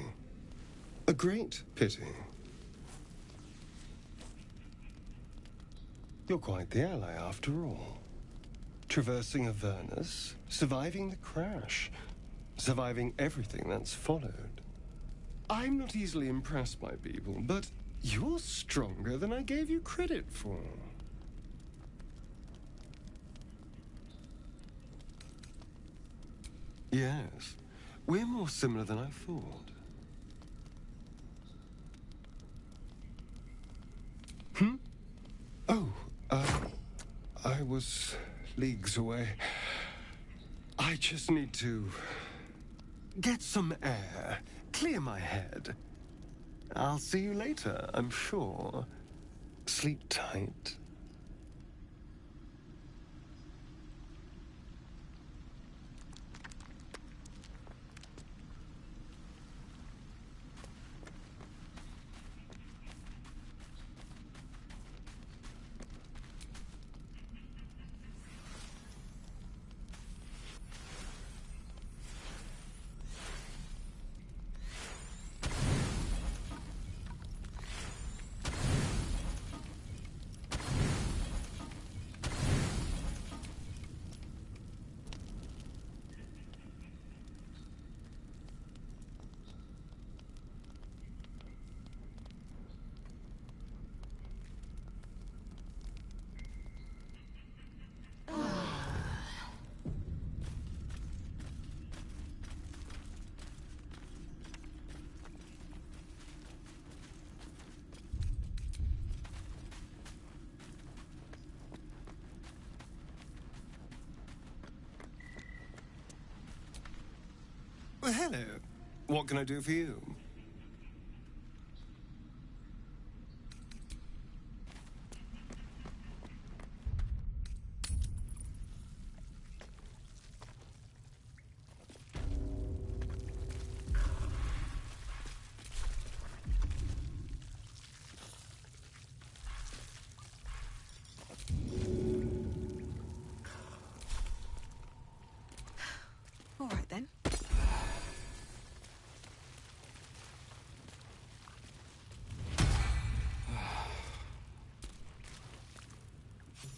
A great pity. You're quite the ally, after all. Traversing Avernus, surviving the crash, surviving everything that's followed. I'm not easily impressed by people, but you're stronger than I gave you credit for. Yes, we're more similar than I thought. Oh, I was leagues away. I just need to get some air, clear my head. I'll see you later, I'm sure. Sleep tight. Well, hello. What can I do for you?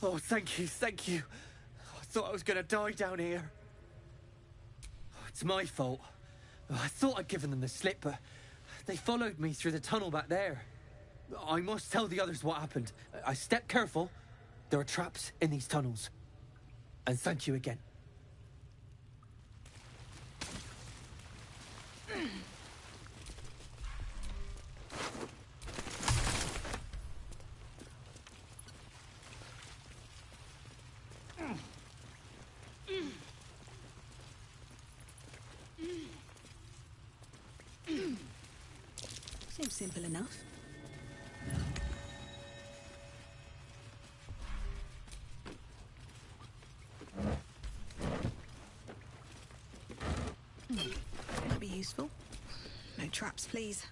Oh, thank you, thank you. I thought I was gonna die down here. It's my fault. I thought I'd given them the slip, but they followed me through the tunnel back there. I must tell the others what happened. I stepped careful. There are traps in these tunnels. And thank you again. Seems simple enough. That'll be useful. No traps, please.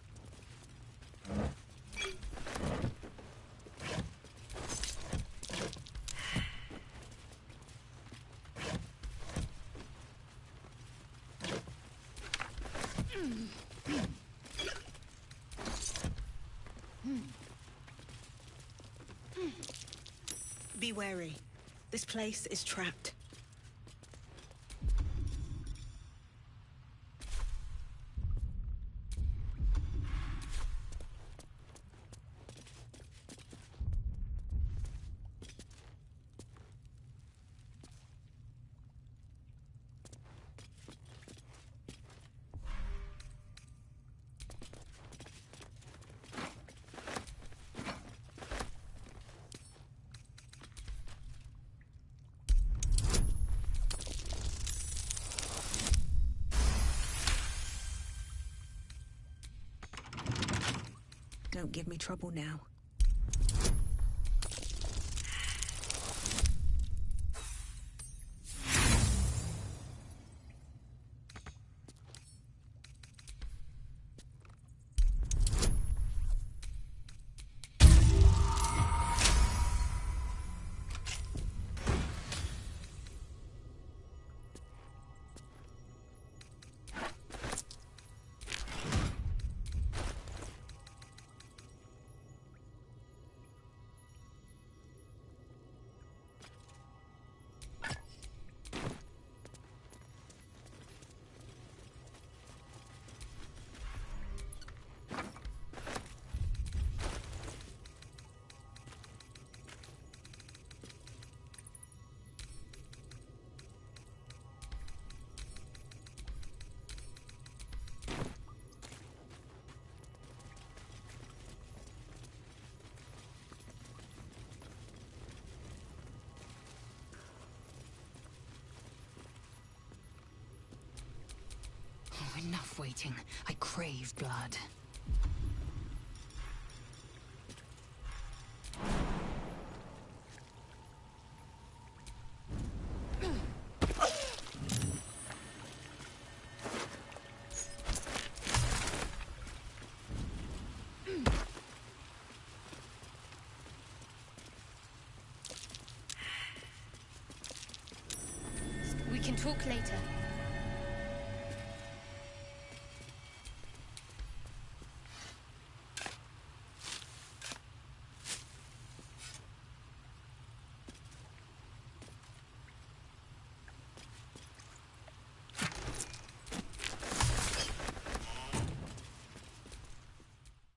Be wary. This place is trapped. Don't give me trouble now. Enough waiting. I crave blood. We can talk later.